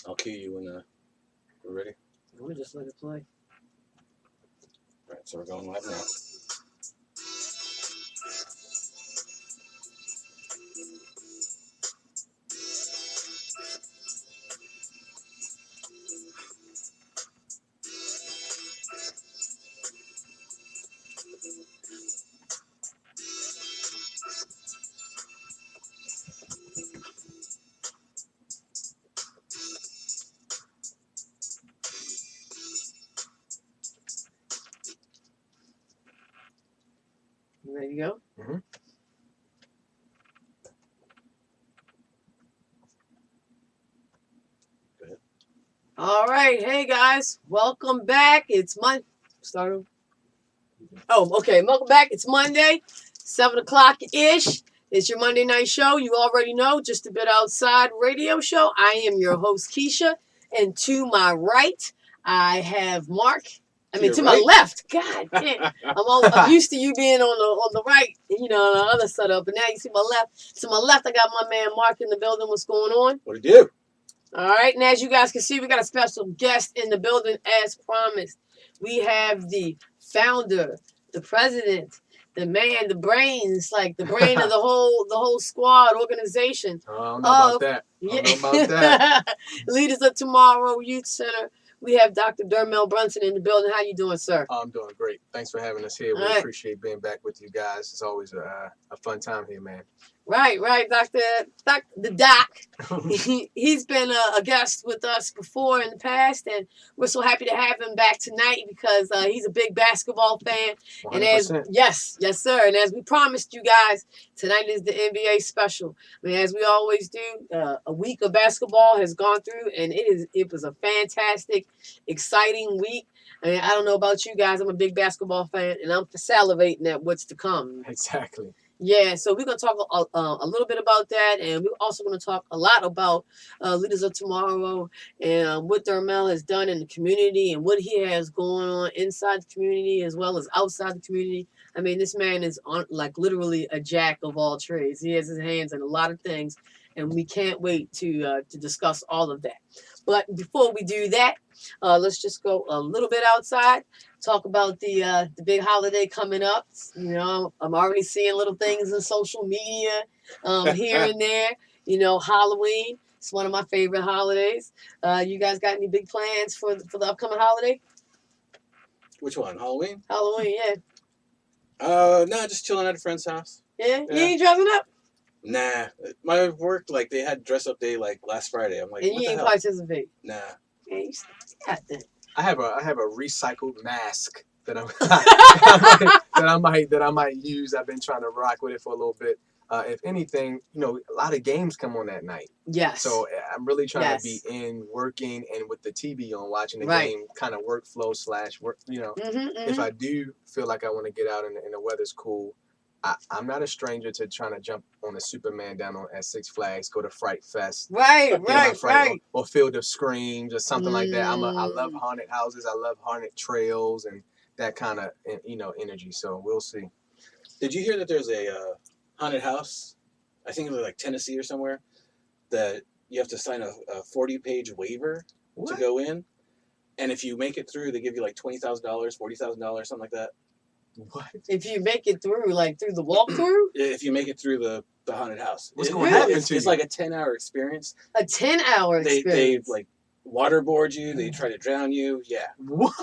I'll cue you when we're ready. We'll just let it play. All right, so we're going live now. There you go. Mm-hmm. All right. Hey, guys. Welcome back. It's Monday. Start over. Oh, okay. Welcome back. It's Monday, 7 o'clock-ish. It's your Monday night show. You already know, just a bit outside radio show. I am your host, Keisha. And to my right, I have Mark. To my left. God damn. I'm used to you being on the right, on the other setup. But now you see my left. To my left, I got my man Mark in the building. What's going on? What do you do? All right. And as you guys can see, we got a special guest in the building as promised. We have the founder, the president, the man, the brains, like the brain of the whole squad organization. I don't know about that. I don't know about that. Leaders of Tomorrow Youth Center. We have Dr. Dermel Brunson in the building. How you doing, sir? I'm doing great. Thanks for having us here. We appreciate being back with you guys. It's always a fun time here, man. Right, the doc. He's been a guest with us before in the past, and we're so happy to have him back tonight because he's a big basketball fan. 100%. And yes, sir. And as we promised you guys, tonight is the NBA special. I mean, as we always do, a week of basketball has gone through, and it was a fantastic, exciting week. I mean, I don't know about you guys. I'm a big basketball fan, and I'm salivating at what's to come. Exactly. Yeah, so we're going to talk a little bit about that, and we're also going to talk a lot about Leaders of Tomorrow and what Dermel has done in the community and what he has going on inside the community as well as outside the community. I mean, this man is literally a jack of all trades. He has his hands in a lot of things, and we can't wait to discuss all of that. But before we do that, let's just go a little bit outside. Talk about the big holiday coming up. I'm already seeing little things in social media here and there. Halloween. It's one of my favorite holidays. You guys got any big plans for the upcoming holiday? Which one? Halloween? Halloween, yeah. No, just chilling at a friend's house. Yeah? You ain't dressing up? Nah. My work, they had dress up day last Friday. I'm like, and you ain't participate? Nah. Yeah, you got that. I have a recycled mask that I might use. I've been trying to rock with it for a little bit. If anything, a lot of games come on that night. Yes. So I'm really trying to be in working and with the TV on, watching the game, kind of workflow / work. If I do feel like I want to get out and the weather's cool, I'm not a stranger to trying to jump on a Superman down at Six Flags, go to Fright Fest, right, or Field of Screams or something like that. I love haunted houses. I love haunted trails and that kind of energy. So we'll see. Did you hear that there's a haunted house? I think it was Tennessee or somewhere that you have to sign a 40-page waiver to go in, and if you make it through, they give you $20,000, $40,000, something like that. What? If you make it through, through the walkthrough? If you make it through the haunted house. What's going to happen to you? It's like a 10-hour experience. A 10-hour experience? They waterboard you. They try to drown you. Yeah. What?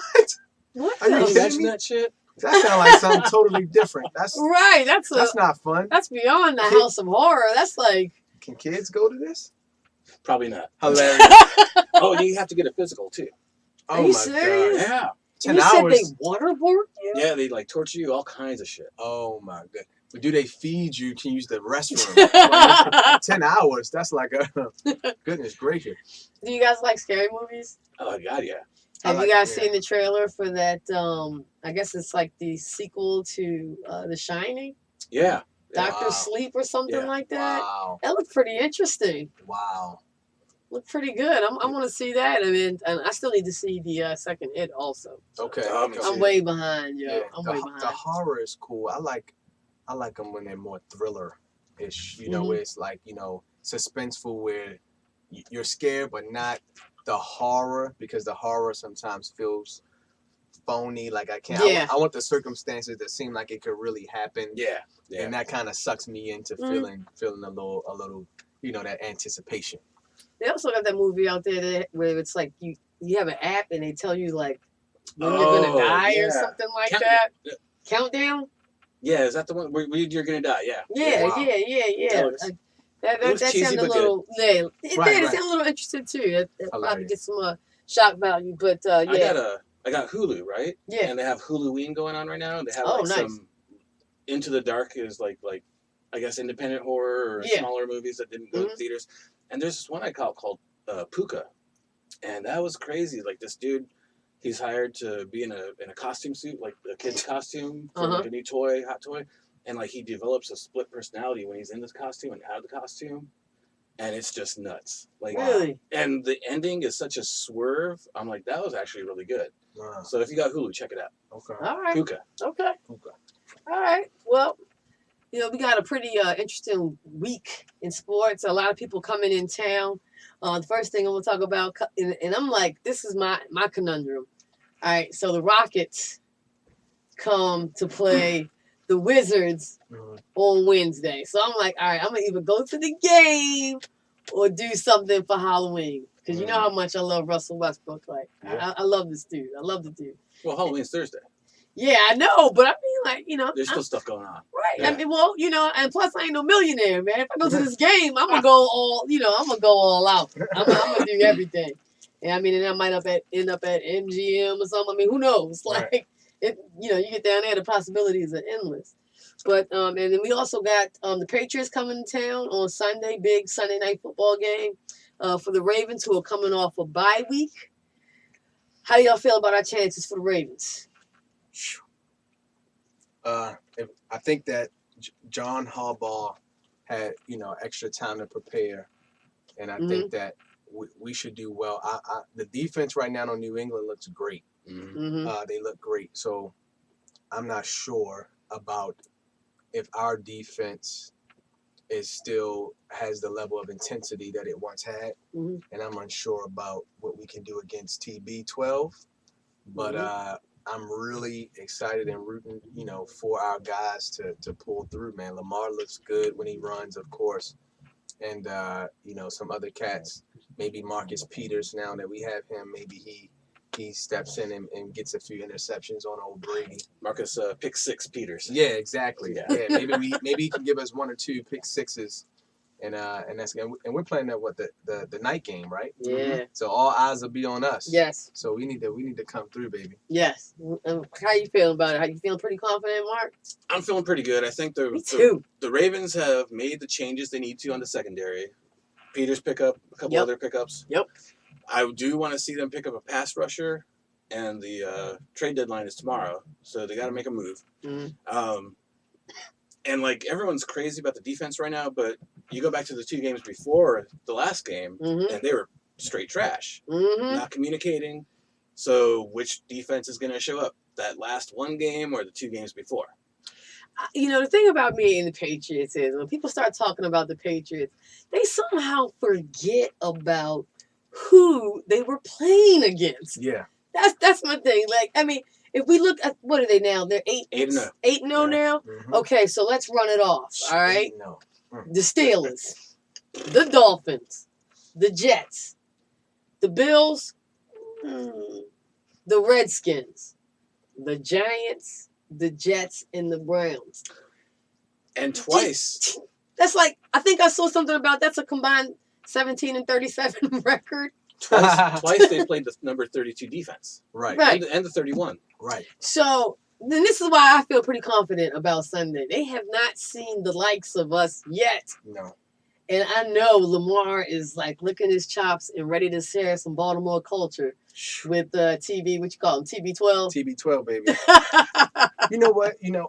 What? Are you imagine that shit? That sounds like something totally different. That's not fun. That's beyond the House of Horror. That's like... Can kids go to this? Probably not. Hilarious. Oh, you have to get a physical, too. Are you serious? God. Yeah. 10 you hours. said they waterboard you? Yeah, they torture you, all kinds of shit. Oh my god. But do they feed you? Can you use the restroom? 10 hours. That's like goodness gracious. Do you guys like scary movies? Oh god, yeah. Have you guys seen the trailer for that? I guess it's like the sequel to The Shining. Yeah. Doctor Sleep or something like that. Wow. That looked pretty interesting. Wow. Looked pretty good. I want to see that. I mean, and I still need to see the second It also. Okay. I'm way behind, yo. Yeah, I'm way behind. The horror is cool. I like them when they're more thriller-ish. It's suspenseful where you're scared but not the horror, because the horror sometimes feels phony. Like I can't. Yeah. I want the circumstances that seem like it could really happen. Yeah. And that kind of sucks me into feeling a little, that anticipation. They also got that movie out there where it's like you have an app and they tell you like when you're gonna die or something like that. Countdown. Yeah, is that the one where you're gonna die? Yeah. Yeah, Wow. yeah. That cheesy, sounded a but little. Yeah, it Right, did. It right. sounded a little interesting too. That probably get some shock value, but yeah. I got Hulu, right? Yeah. And they have Huluween going on right now. They have nice. some Into the Dark is like I guess independent horror or smaller movies that didn't go to theaters. And there's this one I called Puka, and that was crazy. Like this dude, he's hired to be in a costume suit, like a kid's costume for like a new hot toy, and like he develops a split personality when he's in this costume and out of the costume, and it's just nuts. Like really, and the ending is such a swerve. I'm like, that was actually really good. Wow. So if you got Hulu, check it out. Okay. all right, Puka. okay, all right. Well, we got a pretty interesting week in sports. A lot of people coming in town. The first thing I'm gonna talk about, and I'm like, this is my conundrum. All right, so the Rockets come to play the Wizards on Wednesday. So I'm like, all right, I'm gonna either go to the game or do something for Halloween. Because you know how much I love Russell Westbrook. Like, I love this dude. I love the dude. Well, Halloween's Thursday. Yeah, I know, but I mean, like, there's still stuff going on. Right. Yeah. I mean, well, and plus I ain't no millionaire, man. If I go to this game, I'm gonna go all out. I'm gonna do everything. And I mean, and I might end up at MGM or something. I mean, who knows? Like, you get down there, the possibilities are endless. But and then we also got the Patriots coming to town on Sunday, big Sunday night football game for the Ravens, who are coming off a bye week. How do y'all feel about our chances for the Ravens? I think that John Harbaugh had extra time to prepare, and I think that we should do well. The defense right now on New England looks great. They look great, so I'm not sure about if our defense still has the level of intensity that it once had, and I'm unsure about what we can do against TB12. But I'm really excited and rooting, for our guys to pull through, man. Lamar looks good when he runs, of course. And, some other cats, maybe Marcus Peters, now that we have him, maybe he steps in and gets a few interceptions on old Brady. Marcus pick six Peters. Yeah, exactly. Yeah, maybe he can give us one or two pick sixes. And we're playing the night game, right? Yeah. So all eyes will be on us. Yes. So we need to come through, baby. Yes. How you feeling about it? How you feeling? Pretty confident, Mark? I'm feeling pretty good. I think Me too. the Ravens have made the changes they need to on the secondary. Peters pick up a couple other pickups. Yep. I do want to see them pick up a pass rusher, and the trade deadline is tomorrow, so they got to make a move. And like everyone's crazy about the defense right now, but you go back to the two games before the last game, and they were straight trash, not communicating. So which defense is going to show up? That last one game or the two games before? The thing about me and the Patriots is when people start talking about the Patriots, they somehow forget about who they were playing against. Yeah. That's my thing. Like, I mean, if we look at what are they now? They're 8-0 now. Okay, so let's run it off. All right. The Steelers, the Dolphins, the Jets, the Bills, the Redskins, the Giants, the Jets, and the Browns. And twice. That's like, I think I saw something about that's a combined 17-37 record. Twice they played the number 32 defense. Right. And the 31. Right. So then this is why I feel pretty confident about Sunday. They have not seen the likes of us yet. No. And I know Lamar is like licking his chops and ready to share some Baltimore culture with TB, what you call him, TB12? TB12, baby. You know what? You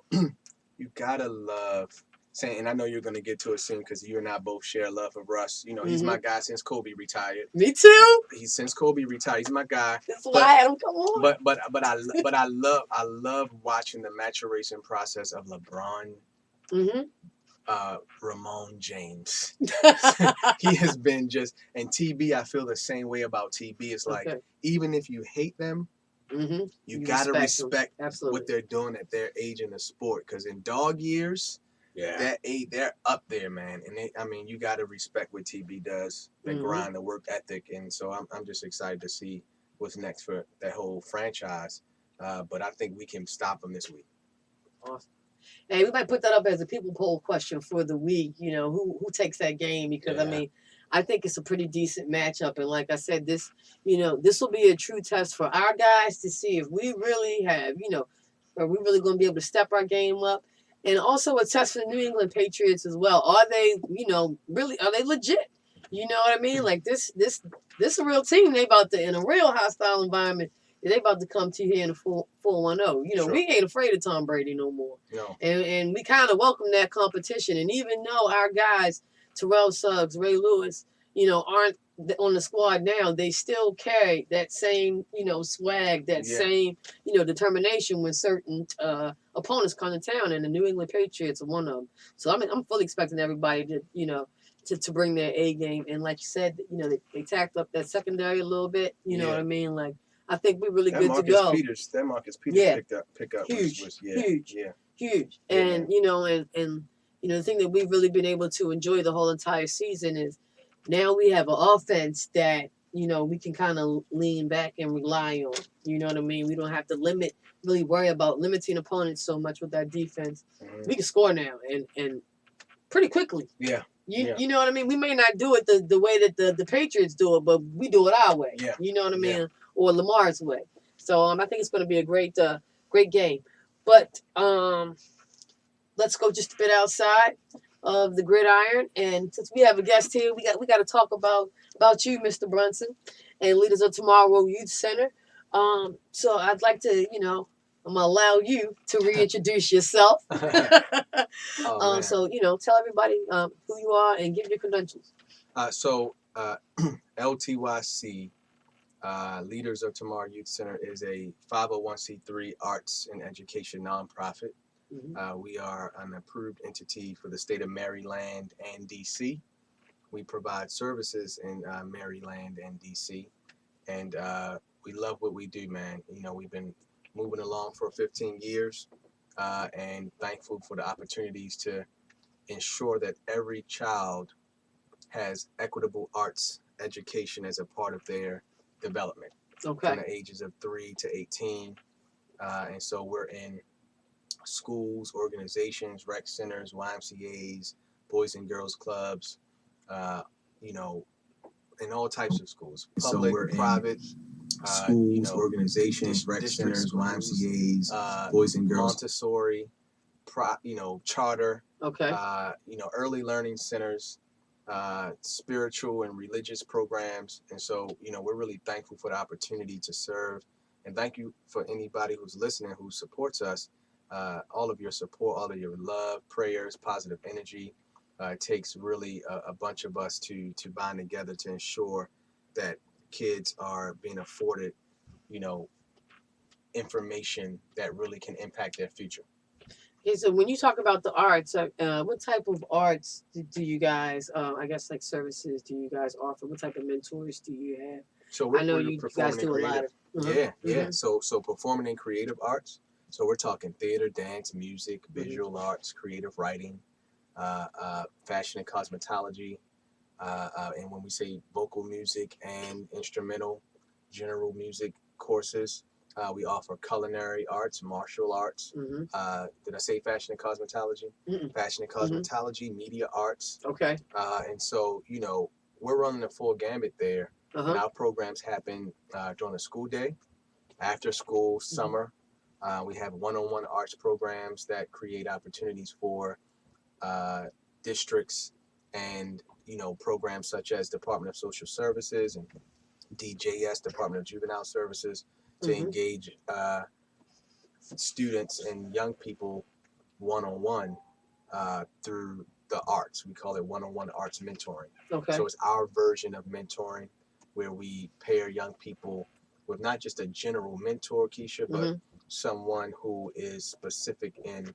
gotta love saying, and I know you're going to get to it soon because you and I both share love for Russ. He's my guy since Kobe retired. Me too. Since Kobe retired, he's my guy. That's why I had him come on. But I love watching the maturation process of LeBron Ramon James. He has been just, and TB, I feel the same way about TB. It's like, Okay. even if you hate them, Mm-hmm. you gotta respect Absolutely. what they're doing at their age in the sport. Because in dog years, Yeah. that age, they're up there, man. And you gotta respect what TB does, the grind, the work ethic. And so I'm just excited to see what's next for that whole franchise. But I think we can stop them this week. Awesome. Hey, we might put that up as a people poll question for the week. You know, who takes that game? Because I mean, I think it's a pretty decent matchup. And like I said, this will be a true test for our guys to see if we really have, are we really going to be able to step our game up? And also a test for the New England Patriots as well. Are they, really, are they legit? You know what I mean? Like this a real team. They about to, in a real hostile environment, they about to come to you in a full 1-0. You know, we ain't afraid of Tom Brady no more. No. And we kind of welcome that competition. And even though our guys, Terrell Suggs, Ray Lewis, aren't on the squad now, they still carry that same, swag, that same, determination when certain opponents come to town. And the New England Patriots are one of them. So I'm fully expecting everybody to, to bring their A game. And like you said, they tacked up that secondary a little bit. You know what I mean? Like, I think we're really good to go. That Marcus Peters pick up huge, was huge. And the thing that we've really been able to enjoy the whole entire season is now we have an offense that we can kind of lean back and rely on. You know what I mean? We don't have to really worry about limiting opponents so much with our defense. Mm-hmm. We can score now and pretty quickly. Yeah. You know what I mean? We may not do it the way that the Patriots do it, but we do it our way. Yeah. You know what I mean? Or Lamar's way. So I think it's going to be a great game. But let's go just a bit outside of the gridiron. And since we have a guest here, we got to talk about you, Mr. Brunson, and Leaders of Tomorrow Youth Center. So I'd like to, I'm going to allow you to reintroduce yourself. So, tell everybody who you are and give your credentials. LTYC, Leaders of Tomorrow Youth Center, is a 501c3 arts and education nonprofit. Mm-hmm. We are an approved entity for the state of Maryland and D.C. We provide services in Maryland and D.C. And we love what we do, man. We've been moving along for 15 years and thankful for the opportunities to ensure that every child has equitable arts education as a part of their development. Okay. From the ages of 3 to 18. And so we're in schools, organizations, rec centers, YMCAs, Boys and Girls Clubs, in all types of schools. Public, private, schools, organizations, rec centers, YMCAs, Boys and Girls, Montessori, charter, okay, early learning centers, spiritual and religious programs. And so, we're really thankful for the opportunity to serve. And thank you for anybody who's listening, who supports us. All of your support, all of your love, prayers, positive energy. It takes really a bunch of us to bind together to ensure that kids are being afforded, information that really can impact their future. Okay, so when you talk about the arts, what type of arts do you guys, like services, do you guys offer? What type of mentors do you have? So I know you guys do a lot of. Yeah. So performing in creative arts. So we're talking theater, dance, music, visual arts, creative writing, fashion and cosmetology, and when we say vocal music and instrumental, general music courses. We offer culinary arts, martial arts. Mm-hmm. Did I say fashion and cosmetology? Mm-mm. Fashion and cosmetology, media arts. Okay. And so, we're running a full gambit there. Uh-huh. And our programs happen during the school day, after school, summer. We have one-on-one arts programs that create opportunities for districts and, programs such as Department of Social Services and DJS, Department of Juvenile Services, to engage students and young people one-on-one through the arts. We call it one-on-one arts mentoring. Okay. So it's our version of mentoring where we pair young people with not just a general mentor, Keisha, but someone who is specific in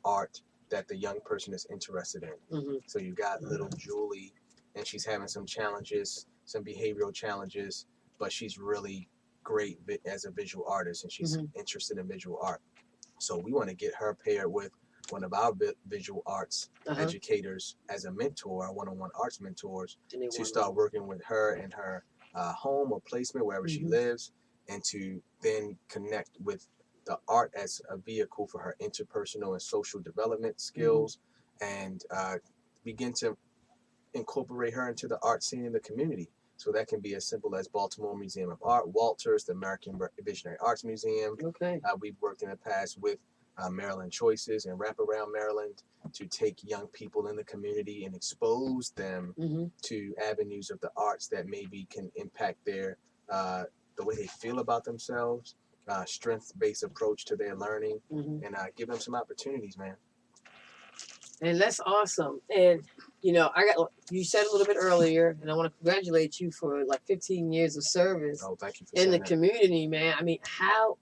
art that the young person is interested in. Mm-hmm. So you got little Julie, and she's having some challenges, some behavioral challenges, but she's really great as a visual artist, and she's interested in visual art. So we want to get her paired with one of our visual arts educators as a mentor, our one-on-one arts mentors, to start working with her in her home or placement, wherever she lives, and to then connect with the art as a vehicle for her interpersonal and social development skills, and begin to incorporate her into the art scene in the community. So that can be as simple as Baltimore Museum of Art, Walters, the American Visionary Arts Museum. Okay. We've worked in the past with Maryland Choices and Wraparound Maryland to take young people in the community and expose them to avenues of the arts that maybe can impact their the way they feel about themselves, strength-based approach to their learning, and give them some opportunities, man. And that's awesome. And you know, you said a little bit earlier, and I want to congratulate you for like 15 years of service. Oh, thank you for in the that. Community, man. I mean, how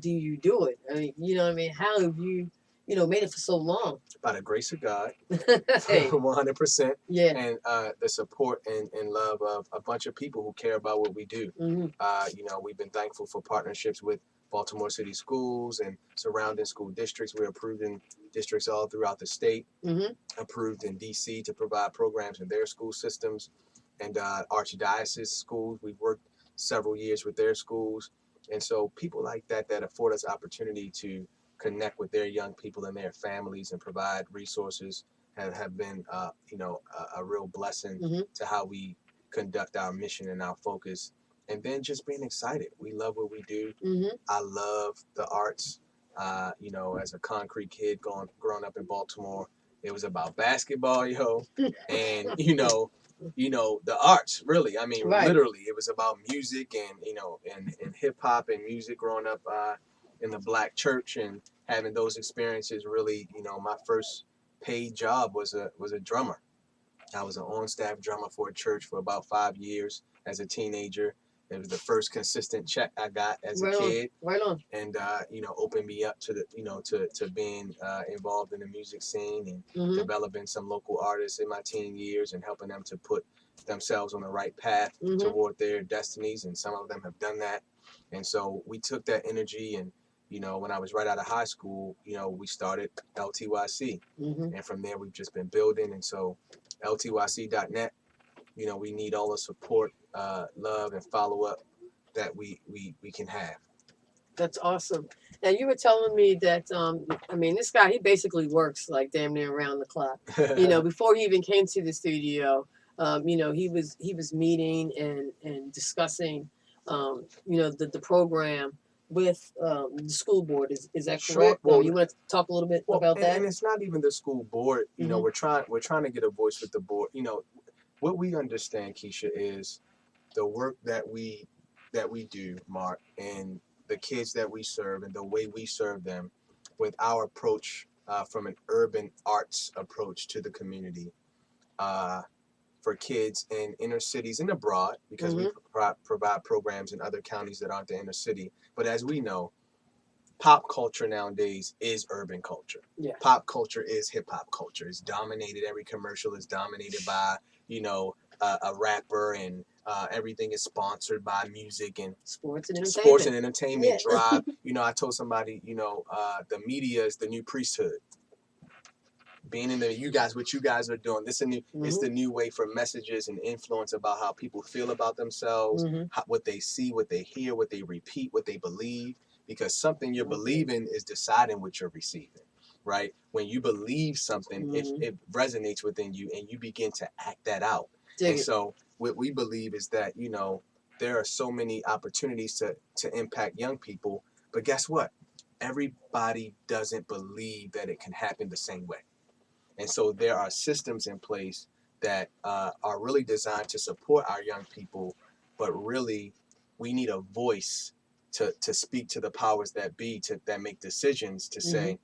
do you do it? I mean, you know what I mean? How have you made it for so long? By the grace of God, Hey. 100%. Yeah. And the support and love of a bunch of people who care about what we do. You know, we've been thankful for partnerships with Baltimore City Schools and surrounding school districts. We're approved in districts all throughout the state, approved in DC to provide programs in their school systems, and Archdiocese schools. We've worked several years with their schools. And so people like that afford us opportunity to connect with their young people and their families and provide resources have been, you know, a real blessing to how we conduct our mission and our focus. And then just being excited. We love what we do. I love the arts. You know, as a concrete kid growing up in Baltimore, it was about basketball, and you know, the arts, really. I mean, literally, it was about music and, you know, and hip hop and music growing up in the Black church and having those experiences. Really, you know, my first paid job was a drummer. I was an on-staff drummer for a church for about 5 years as a teenager. It was the first consistent check I got as a kid. Right on. And you know, opened me up to the, you know, to being involved in the music scene and developing some local artists in my teen years and helping them to put themselves on the right path toward their destinies. And some of them have done that. And so we took that energy, and you know, when I was right out of high school, you know, we started LTYC, and from there we've just been building. And so LTYC.net, you know, we need all the support, love, and follow up that we can have. That's awesome. And you were telling me that, I mean, this guy, he basically works like damn near around the clock. You know, before he even came to the studio, you know, he was meeting and discussing, you know, the program with the school board. Is that correct? Well, you want to talk a little bit about that? And it's not even the school board. You know, we're trying to get a voice with the board. You know, what we understand, Keisha, is the work that we do, Mark, and the kids that we serve and the way we serve them with our approach from an urban arts approach to the community for kids in inner cities and abroad, because we provide programs in other counties that aren't the inner city. But as we know, pop culture nowadays is urban culture. Yeah. Pop culture is hip hop culture. It's dominated. Every commercial is dominated by, you know, a rapper, and everything is sponsored by music and sports and entertainment. Sports and entertainment drive. You know, I told somebody, you know, the media is the new priesthood. Being in what you guys are doing, this is it's the new way for messages and influence about how people feel about themselves, what they see, what they hear, what they repeat, what they believe. Because something you're believing is deciding what you're receiving, right? When you believe something, it resonates within you, and you begin to act that out. So what we believe is that, you know, there are so many opportunities to impact young people, but guess what? Everybody doesn't believe that it can happen the same way. And so there are systems in place that are really designed to support our young people, but really we need a voice to speak to the powers that be, that make decisions, to say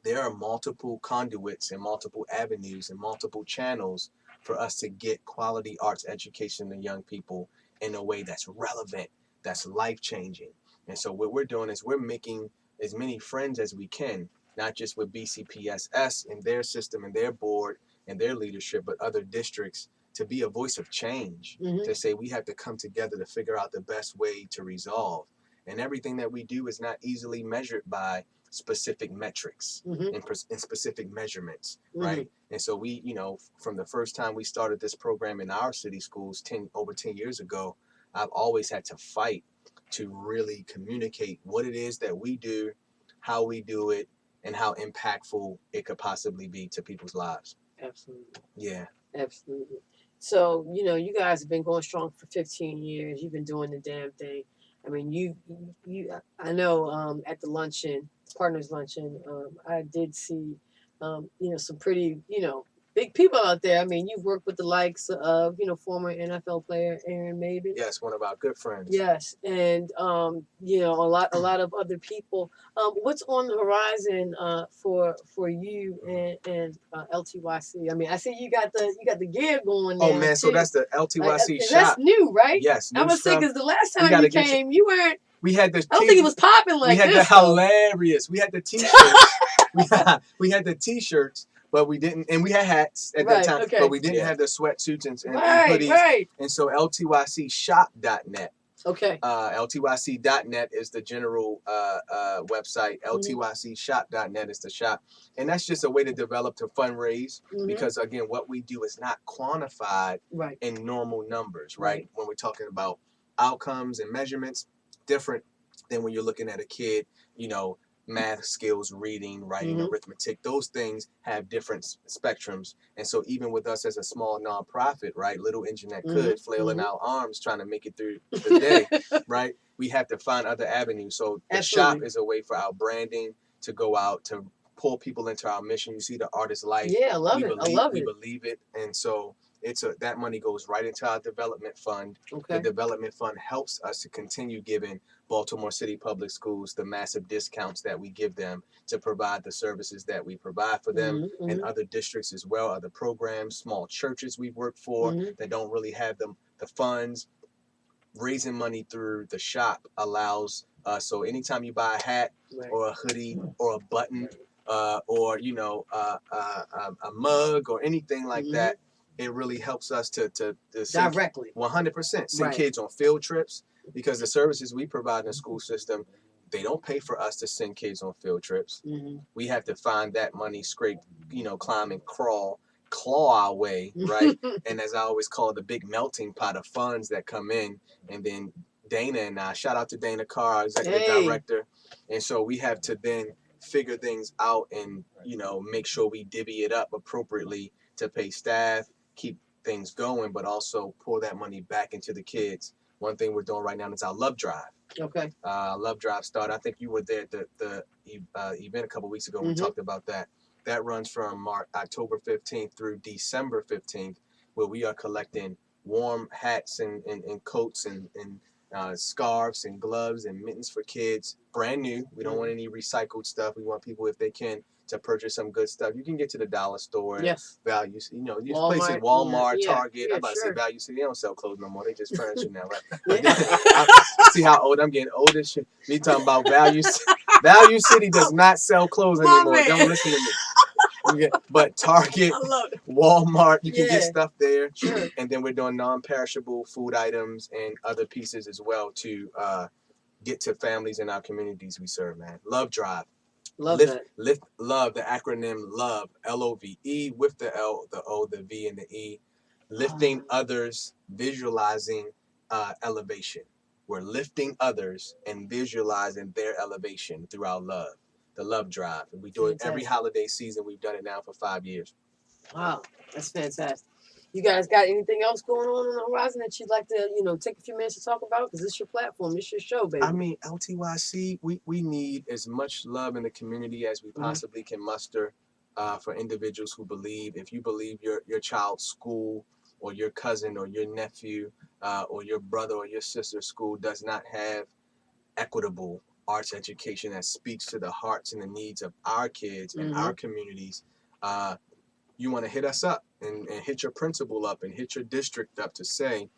there are multiple conduits and multiple avenues and multiple channels for us to get quality arts education to young people in a way that's relevant, that's life-changing. And so what we're doing is we're making as many friends as we can not just with BCPSS and their system and their board and their leadership, but other districts, to be a voice of change, to say we have to come together to figure out the best way to resolve. And everything that we do is not easily measured by specific metrics and specific measurements, right? And so we, from the first time we started this program in our city schools over 10 years ago, I've always had to fight to really communicate what it is that we do, how we do it, and how impactful it could possibly be to people's lives. Absolutely. Yeah. Absolutely. So, you guys have been going strong for 15 years. You've been doing the damn thing. I mean, I know at the luncheon, partners luncheon, I did see, some pretty, big people out there. I mean, you've worked with the likes of, former NFL player Aaron Maven. Yes, one of our good friends. Yes, and a lot of other people. What's on the horizon for you and LTYC? I mean, I see you got the gear going now. Oh man, so that's the LTYC shop. That's new, right? Yes, I was saying because the last time you came, you weren't. We had the. I don't think it was popping like this. We had the hilarious. We had the t-shirts. we had the t-shirts. But we didn't, and we had hats at that time, but we didn't have the sweatsuits and hoodies. Right. And so LTYCshop.net. Okay. LTYC.net is the general website. LTYCshop.net is the shop. And that's just a way to develop, to fundraise, because again, what we do is not quantified in normal numbers, right? When we're talking about outcomes and measurements, different than when you're looking at a kid, math skills, reading, writing, arithmetic, those things have different spectrums. And so even with us as a small nonprofit, right, Little Engine That Could, flailing our arms trying to make it through the day, right, we have to find other avenues. So the shop is a way for our branding to go out, to pull people into our mission. You see the artist life. Yeah, I love it. We believe it. And so that money goes right into our development fund. Okay. The development fund helps us to continue giving Baltimore City Public Schools the massive discounts that we give them to provide the services that we provide for them, and other districts as well, other programs, small churches we've worked for that don't really have the funds. Raising money through the shop allows us, so anytime you buy a hat or a hoodie or a button or a mug or anything like that, it really helps us to directly 100% send kids on field trips, because the services we provide in the school system, they don't pay for us to send kids on field trips. We have to find that money, scrape, climb and claw our way, right? And as I always call it, the big melting pot of funds that come in. And then Dana and I, shout out to Dana Carr, our executive director. And so we have to then figure things out and, make sure we divvy it up appropriately to pay staff, keep things going, but also pour that money back into the kids. One thing we're doing right now is our Love Drive. Okay. Love Drive started. I think you were there at the event a couple weeks ago. We talked about that. That runs from October 15th through December 15th, where we are collecting warm hats and coats and scarves and gloves and mittens for kids, brand new. We don't want any recycled stuff. We want people, if they can, to purchase some good stuff. You can get to the dollar store and Value, these places, Walmart, Target. I'm about to say Value City. They don't sell clothes no more. They just furniture now, right? See how old I'm getting? Old as shit. Me talking about Value City does not sell clothes anymore. Don't listen to me. But Target, Walmart, you can get stuff there. And then we're doing non-perishable food items and other pieces as well to get to families in our communities we serve, man. Love Drive. Lift love, the acronym LOVE, LOVE, with the L, the O, the V, and the E. Lifting others, visualizing elevation. We're lifting others and visualizing their elevation through our love. The Love Drive. And we do it every holiday season. We've done it now for 5 years. Wow, that's fantastic. You guys got anything else going on the horizon that you'd like to, take a few minutes to talk about? Because this is your platform, this is your show, baby. I mean, LTYC, we need as much love in the community as we possibly can muster for individuals who believe. If you believe your child's school or your cousin or your nephew or your brother or your sister's school does not have equitable arts education that speaks to the hearts and the needs of our kids and our communities, you want to hit us up and hit your principal up and hit your district up to say,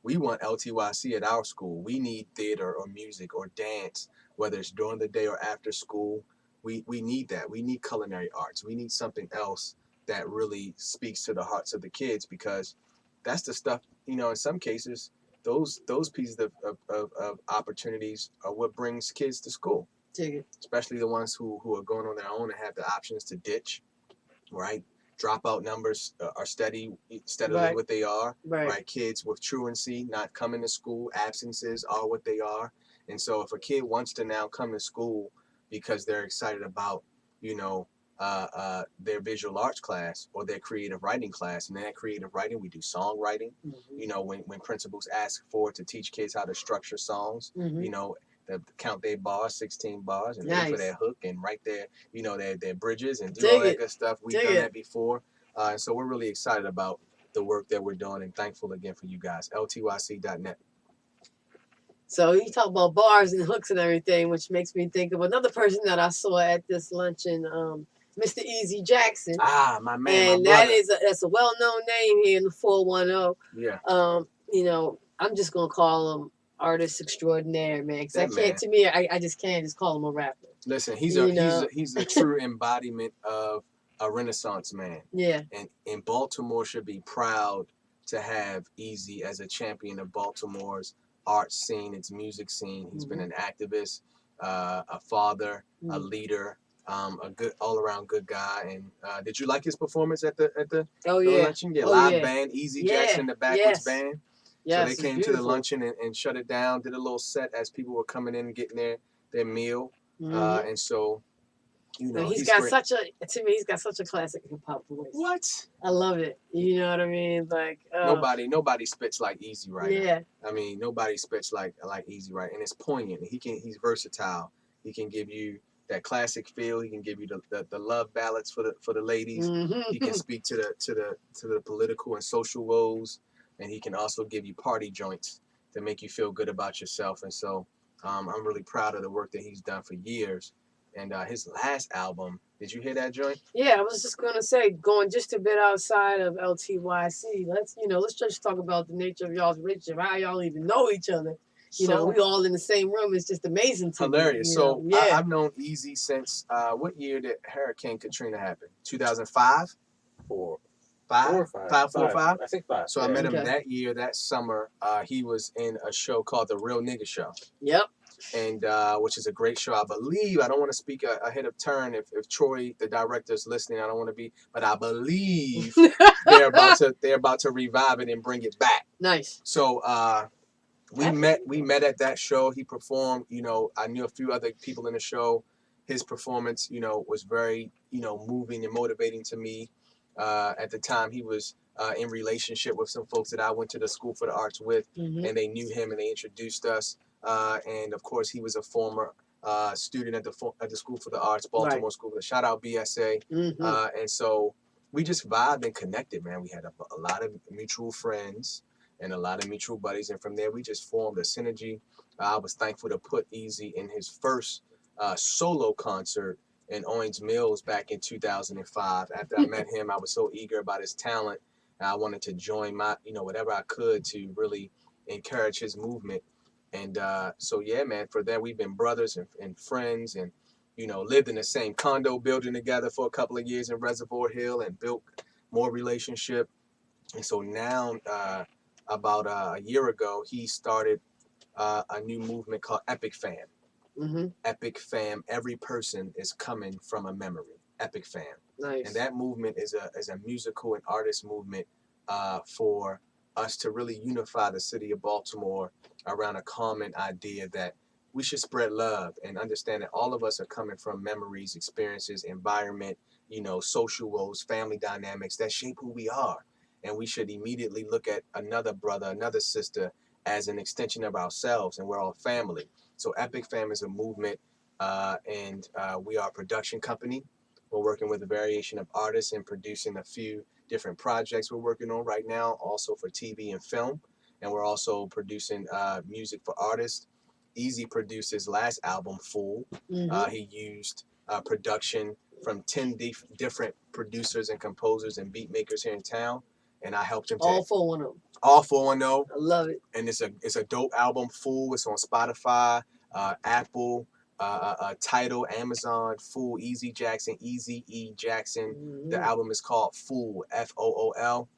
we want LTYC at our school. We need theater or music or dance, whether it's during the day or after school. we need that. We need culinary arts. We need something else that really speaks to the hearts of the kids, because that's the stuff, you know, in some cases, those pieces of opportunities are what brings kids to school, especially the ones who are going on their own and have the options to ditch, right? Dropout numbers are steadily Right. what they are, Right. right? Kids with truancy not coming to school, absences are what they are. And so if a kid wants to now come to school because they're excited about, you know, their visual arts class or their creative writing class, and in that creative writing, we do songwriting. You know, when principals ask for to teach kids how to structure songs, you know, count their bars, 16 bars, and wait for their hook and write their, you know, their bridges and do all that good stuff. We've done that before. And so we're really excited about the work that we're doing, and thankful again for you guys. LTYC.net. So you talk about bars and hooks and everything, which makes me think of another person that I saw at this luncheon, Mr. Easy Jackson. Ah, my man, and my brother. that's a well-known name here in the 410. Yeah. You know, I'm just gonna call him artist extraordinaire, man. Because I can't. man. To me, I just can't just call him a rapper. Listen, he's a true embodiment of a Renaissance man. Yeah. And Baltimore should be proud to have Easy as a champion of Baltimore's art scene, its music scene. He's been an activist, a father, a leader, a good all-around good guy. And did you like his performance at the luncheon? Yeah, live band, Easy Jackson, the Backwoods Band. So they came to the luncheon and shut it down, did a little set as people were coming in and getting their meal. And so, you know, and he's got great. He's got such a classic hip hop voice. What? I love it. You know what I mean? Like nobody spits like Easy right Yeah. now. I mean, nobody spits like Easy right, and it's poignant. He's versatile. He can give you that classic feel. He can give you the love ballads for the ladies. He can speak to the political and social woes, and he can also give you party joints to make you feel good about yourself. And so I'm really proud of the work that he's done for years. And his last album, did you hear that joint? Yeah, I was just gonna say, going just a bit outside of LTYC. Let's just talk about the nature of y'all's relationship. How y'all even know each other? You know, we all in the same room. It's just amazing to hilarious. me. So I've known Easy since what year did Hurricane Katrina happen? 2005? 4 or 5? 5? I think 5. So I met him that year, that summer. He was in a show called The Real Nigga Show. Yep. And which is a great show. I believe, I don't want to speak ahead of turn. If Troy, the director, is listening, I don't want to be, but I believe they're about to revive it and bring it back. Nice. So we met at that show. He performed. You know, I knew a few other people in the show. His performance, you know, was very, you know, moving and motivating to me. At the time, he was in relationship with some folks that I went to the School for the Arts with, and they knew him and they introduced us. And of course, he was a former student at the School for the Arts, Baltimore School. Shout out BSA. And so we just vibed and connected, man. We had a lot of mutual friends and a lot of mutual buddies, and from there we just formed a synergy. I was thankful to put Easy in his first solo concert in Owings Mills back in 2005. After I met him, I was so eager about his talent. I wanted to join whatever I could to really encourage his movement. And so, yeah, man, for that, we've been brothers and friends, and, you know, lived in the same condo building together for a couple of years in Reservoir Hill and built more relationship. And so now, about a year ago, he started a new movement called Epic Fam. Epic Fam, every person is coming from a memory. Epic Fam. Nice. And that movement is a musical and artist movement for us to really unify the city of Baltimore around a common idea that we should spread love and understand that all of us are coming from memories, experiences, environment, you know, social woes, family dynamics that shape who we are. And we should immediately look at another brother, another sister as an extension of ourselves, and we're all family. So Epic Fam is a movement, and we are a production company. We're working with a variation of artists and producing a few different projects we're working on right now, also for TV and film. And we're also producing music for artists. Easy produced his last album, Fool. He used production from 10 different producers and composers and beat makers here in town. And I helped him to all 410. All 410. I love it. And it's a dope album, Fool. It's on Spotify, Apple, Tidal, Amazon, Fool, Easy Jackson, Easy E Jackson. The album is called Fool, Fool.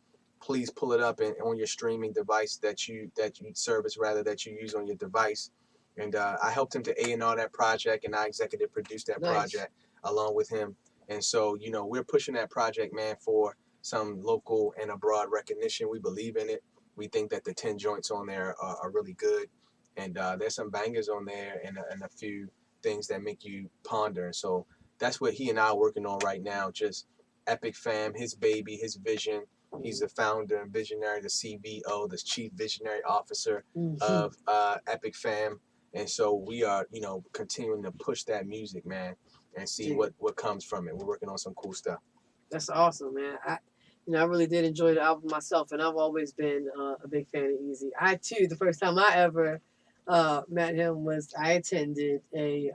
Please pull it up on your streaming device that you service rather that you use on your device. And I helped him to A&R that project, and I executive produced that project along with him. And so, you know, we're pushing that project, man, for some local and abroad recognition. We believe in it. We think that the 10 joints on there are really good. And there's some bangers on there and a few things that make you ponder. So that's what he and I are working on right now. Just Epic Fam, his baby, his vision. He's the founder and visionary, the CVO, the Chief Visionary Officer of Epic Fam. And so we are, you know, continuing to push that music, man, and see what comes from it. We're working on some cool stuff. That's awesome, man. I really did enjoy the album myself, and I've always been a big fan of Easy. I too, the first time I ever met him was I attended a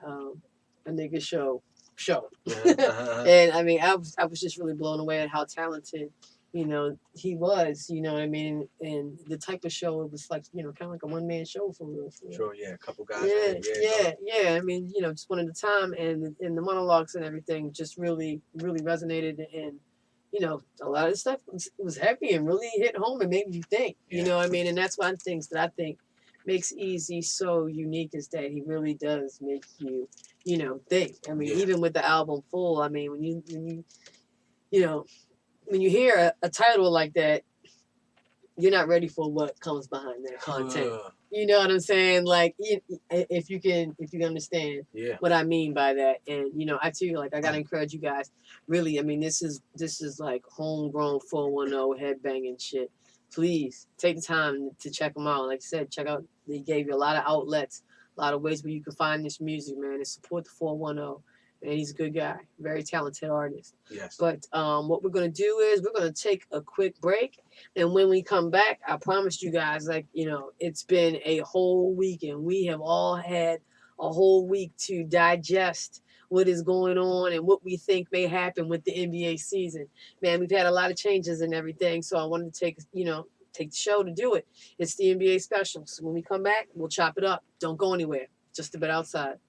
nigga show, and I mean I was just really blown away at how talented, you know, he was, you know what I mean, and the type of show, it was like, you know, kind of like a one-man show for real. Sure, yeah, a couple guys. Yeah. I mean, you know, just one at a time, and the monologues and everything just really resonated, and you know, a lot of the stuff was heavy and really hit home and made you think, you know what I mean, and that's one of the things that I think makes Easy so unique, is that he really does make you, you know, think. I mean, even with the album Full, I mean, when you know, when you hear a title like that, you're not ready for what comes behind that content. You know what I'm saying? Like, if you can understand what I mean by that. And, you know, I too, like, I got to encourage you guys. Really, I mean, this is like homegrown 410 headbanging shit. Please take the time to check them out. Like I said, check out, they gave you a lot of outlets, a lot of ways where you can find this music, man, and support the 410. And he's a good guy, very talented artist. Yes. But what we're going to do is we're going to take a quick break. And when we come back, I promised you guys, like, you know, it's been a whole week, and we have all had a whole week to digest what is going on and what we think may happen with the NBA season. Man, we've had a lot of changes and everything. So I wanted to take the show to do it. It's the NBA special. So when we come back, we'll chop it up. Don't go anywhere. Just a bit outside.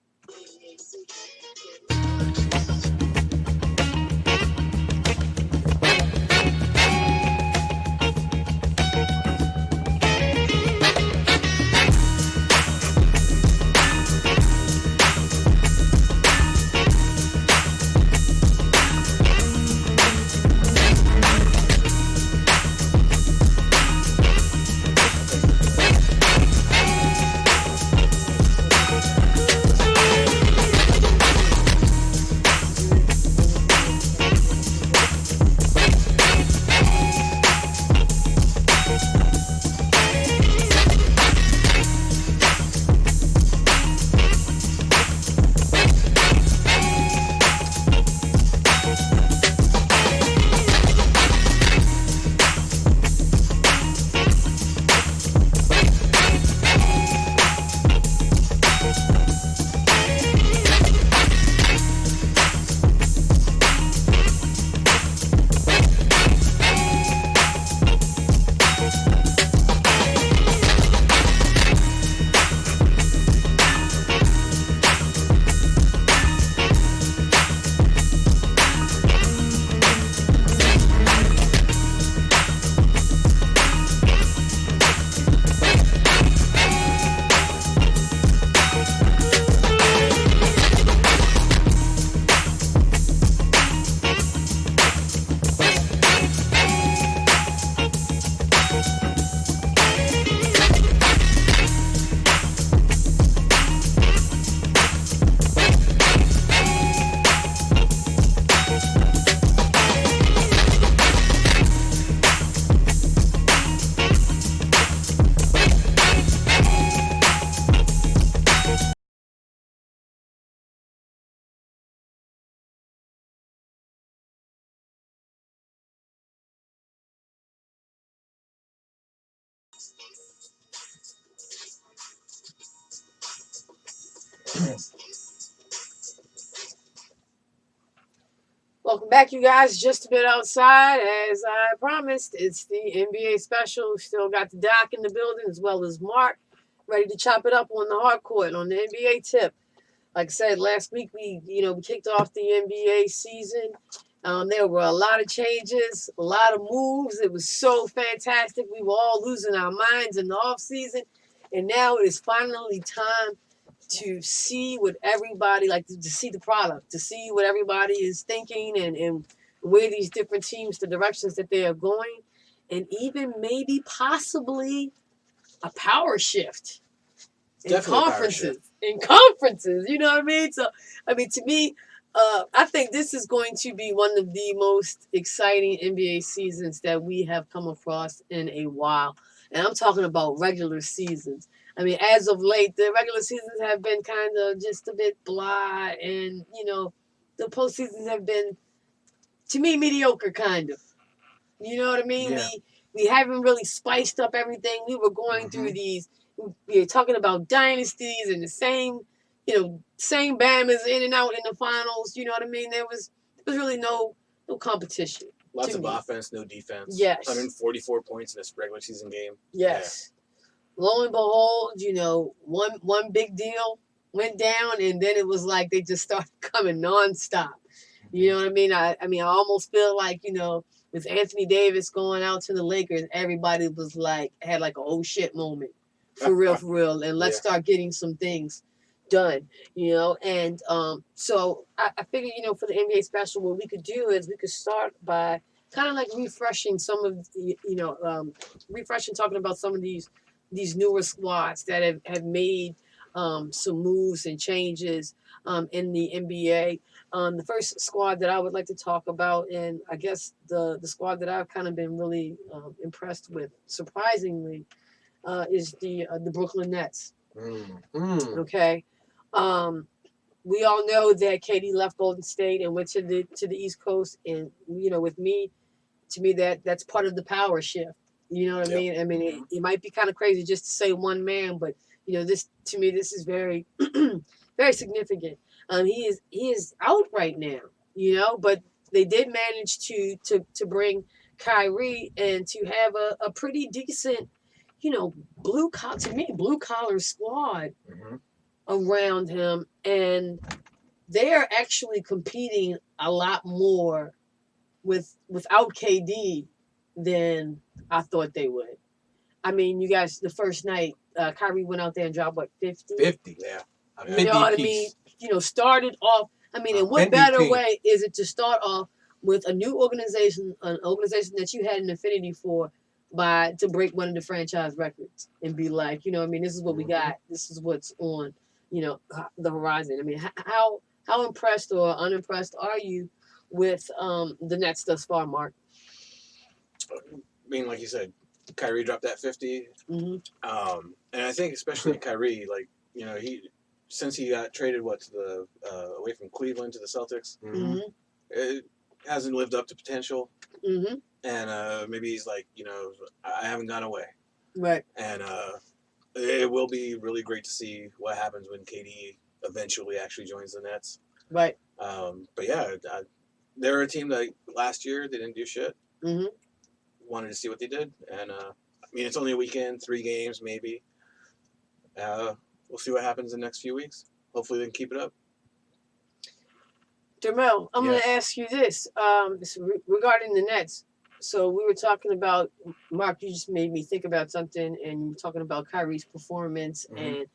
Welcome back, you guys. Just a bit outside, as I promised. It's the NBA special. Still got the Doc in the building, as well as Mark, ready to chop it up on the hard court, on the NBA tip. like I said last week, we kicked off the NBA season. There were a lot of changes, a lot of moves. It was so fantastic. We were all losing our minds in the off season, and now it is finally time to see what everybody to see the product, to see what everybody is thinking, and where these different teams, the directions that they are going, and even maybe possibly a power shift in Definitely a power conferences. shift. In conferences, you know what I mean? So, I mean, to me, I think this is going to be one of the most exciting NBA seasons that we have come across in a while. And I'm talking about regular seasons. I mean, as of late, the regular seasons have been kind of just a bit blah, and the postseasons have been, to me, mediocre, kind of. You know what I mean? Yeah. We haven't really spiced up everything. We were going through these. We were talking about dynasties and the same Bama's in and out in the finals. You know what I mean? There was really no competition. Lots of me. offense, no defense. Yes. 144 points in a regular season game. Yes. Yeah. Lo and behold, one big deal went down, and then it was like they just started coming nonstop. You know what I mean? I almost feel like, with Anthony Davis going out to the Lakers, everybody was like, had like a oh shit moment. For real. And let's start getting some things done, And so I figured, for the NBA special, what we could do is we could start by kind of like refreshing some of, talking about some of these newer squads that have made some moves and changes in the NBA. The first squad that I would like to talk about, and I guess the squad that I've kind of been really impressed with, surprisingly, is the Brooklyn Nets. Okay, we all know that KD left Golden State and went to the East Coast, and to me that's part of the power shift. You know what I mean? I mean, it might be kind of crazy just to say one man, but this is very very significant. He is out right now, but they did manage to bring Kyrie and to have a pretty decent, blue collar squad around him, and they are actually competing a lot more without KD than I thought they would. I mean, you guys, the first night, Kyrie went out there and dropped, 50? 50, yeah. You know what I mean? Started off, and what better way is it to start off with a new organization, an organization that you had an affinity for, to break one of the franchise records and be like, this is what we got. This is what's on, the horizon. I mean, how impressed or unimpressed are you with the Nets thus far, Mark? I mean, like you said, Kyrie dropped that 50. And I think especially Kyrie, since he got traded to the away from Cleveland to the Celtics, it hasn't lived up to potential. And maybe he's like, I haven't gone away. Right. And it will be really great to see what happens when KD eventually actually joins the Nets. Right. But yeah, they're a team that last year they didn't do shit. Wanted to see what they did, and it's only a weekend, 3 games maybe. We'll see what happens in the next few weeks. Hopefully they can keep it up. Dermel, I'm going to ask you this regarding the Nets. So we were talking about, Mark, you just made me think about something, and you were talking about Kyrie's performance, and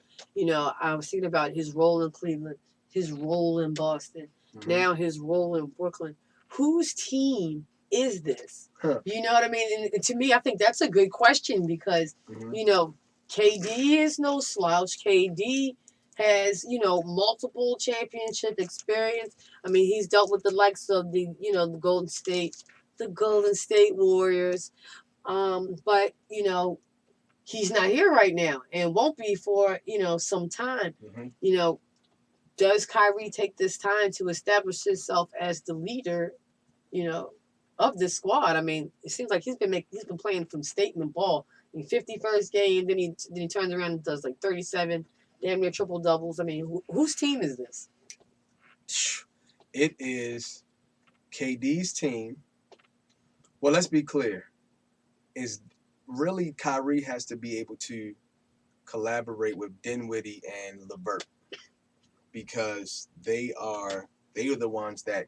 I was thinking about his role in Cleveland, his role in Boston, now his role in Brooklyn. Whose team is this? You know what I mean? And to me, I think that's a good question because, KD is no slouch. KD has, multiple championship experience. I mean, he's dealt with the likes of the Golden State Warriors. But, he's not here right now and won't be for, some time. Does Kyrie take this time to establish himself as the leader, of this squad? I mean, it seems like he's been playing some statement ball. In 51st game, then he turns around and does 37, damn near triple doubles. I mean, whose team is this? It is KD's team. Well, let's be clear. Is really Kyrie has to be able to collaborate with Dinwiddie and LeVert, because they are the ones that,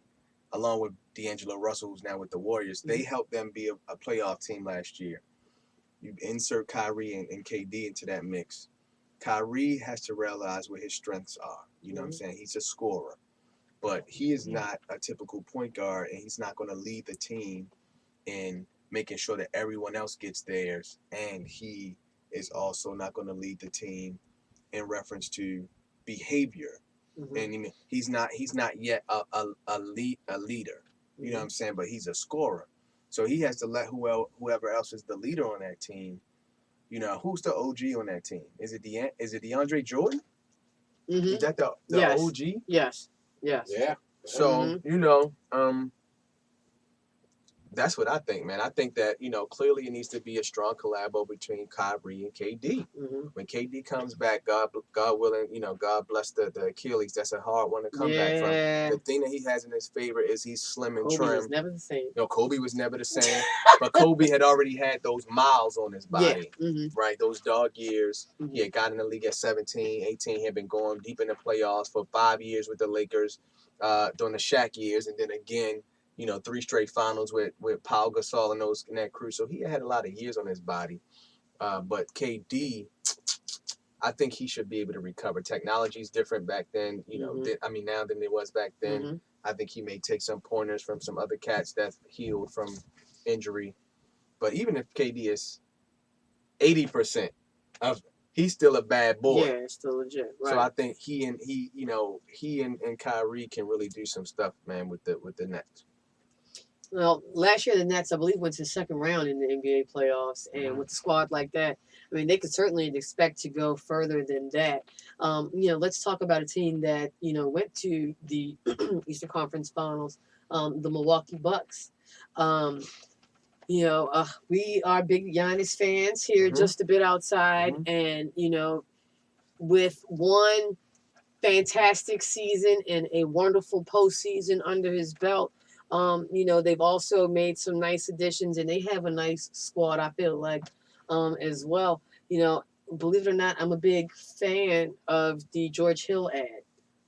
along with D'Angelo Russell, who's now with the Warriors, they helped them be a playoff team last year. You insert Kyrie and KD into that mix. Kyrie has to realize what his strengths are. You know what I'm saying? He's a scorer. But he is not a typical point guard, and he's not going to lead the team in making sure that everyone else gets theirs. And he is also not going to lead the team in reference to behavior. And he's not yet a leader. You know what I'm saying? But he's a scorer. So he has to let whoever else is the leader on that team. You know, who's the OG on that team? Is it DeAndre Jordan? Is that the yes. OG? Yes. Yeah. So, you know, that's what I think, man. I think that, you know, clearly it needs to be a strong collabo between Kyrie and KD. When KD comes back, God willing, you know, God bless the Achilles. That's a hard one to come back from. The thing that he has in his favor is he's slim and Kobe trim. was never the same. You know, Kobe was never the same. But Kobe had already had those miles on his body, right? Those dog years. He had gotten in the league at 17, 18. He had been going deep in the playoffs for 5 years with the Lakers during the Shaq years. And then again, you know, 3 straight finals with Pau Gasol and that crew. So he had a lot of years on his body. But KD, I think he should be able to recover. Technology is different back then, you know, now than it was back then. I think he may take some pointers from some other cats that healed from injury. But even if KD is 80% of, he's still a bad boy. Yeah, it's still legit. Right. So I think he and Kyrie can really do some stuff, man, with the Nets. Well, last year the Nets, I believe, went to the second round in the NBA playoffs, and with a squad like that, I mean, they could certainly expect to go further than that. You know, let's talk about a team that, you know, went to the Eastern Conference Finals, the Milwaukee Bucks. You know, we are big Giannis fans here, just a bit outside, and, you know, with one fantastic season and a wonderful postseason under his belt, you know, they've also made some nice additions, and they have a nice squad, I feel like, as well. You know, believe it or not, I'm a big fan of the George Hill ad.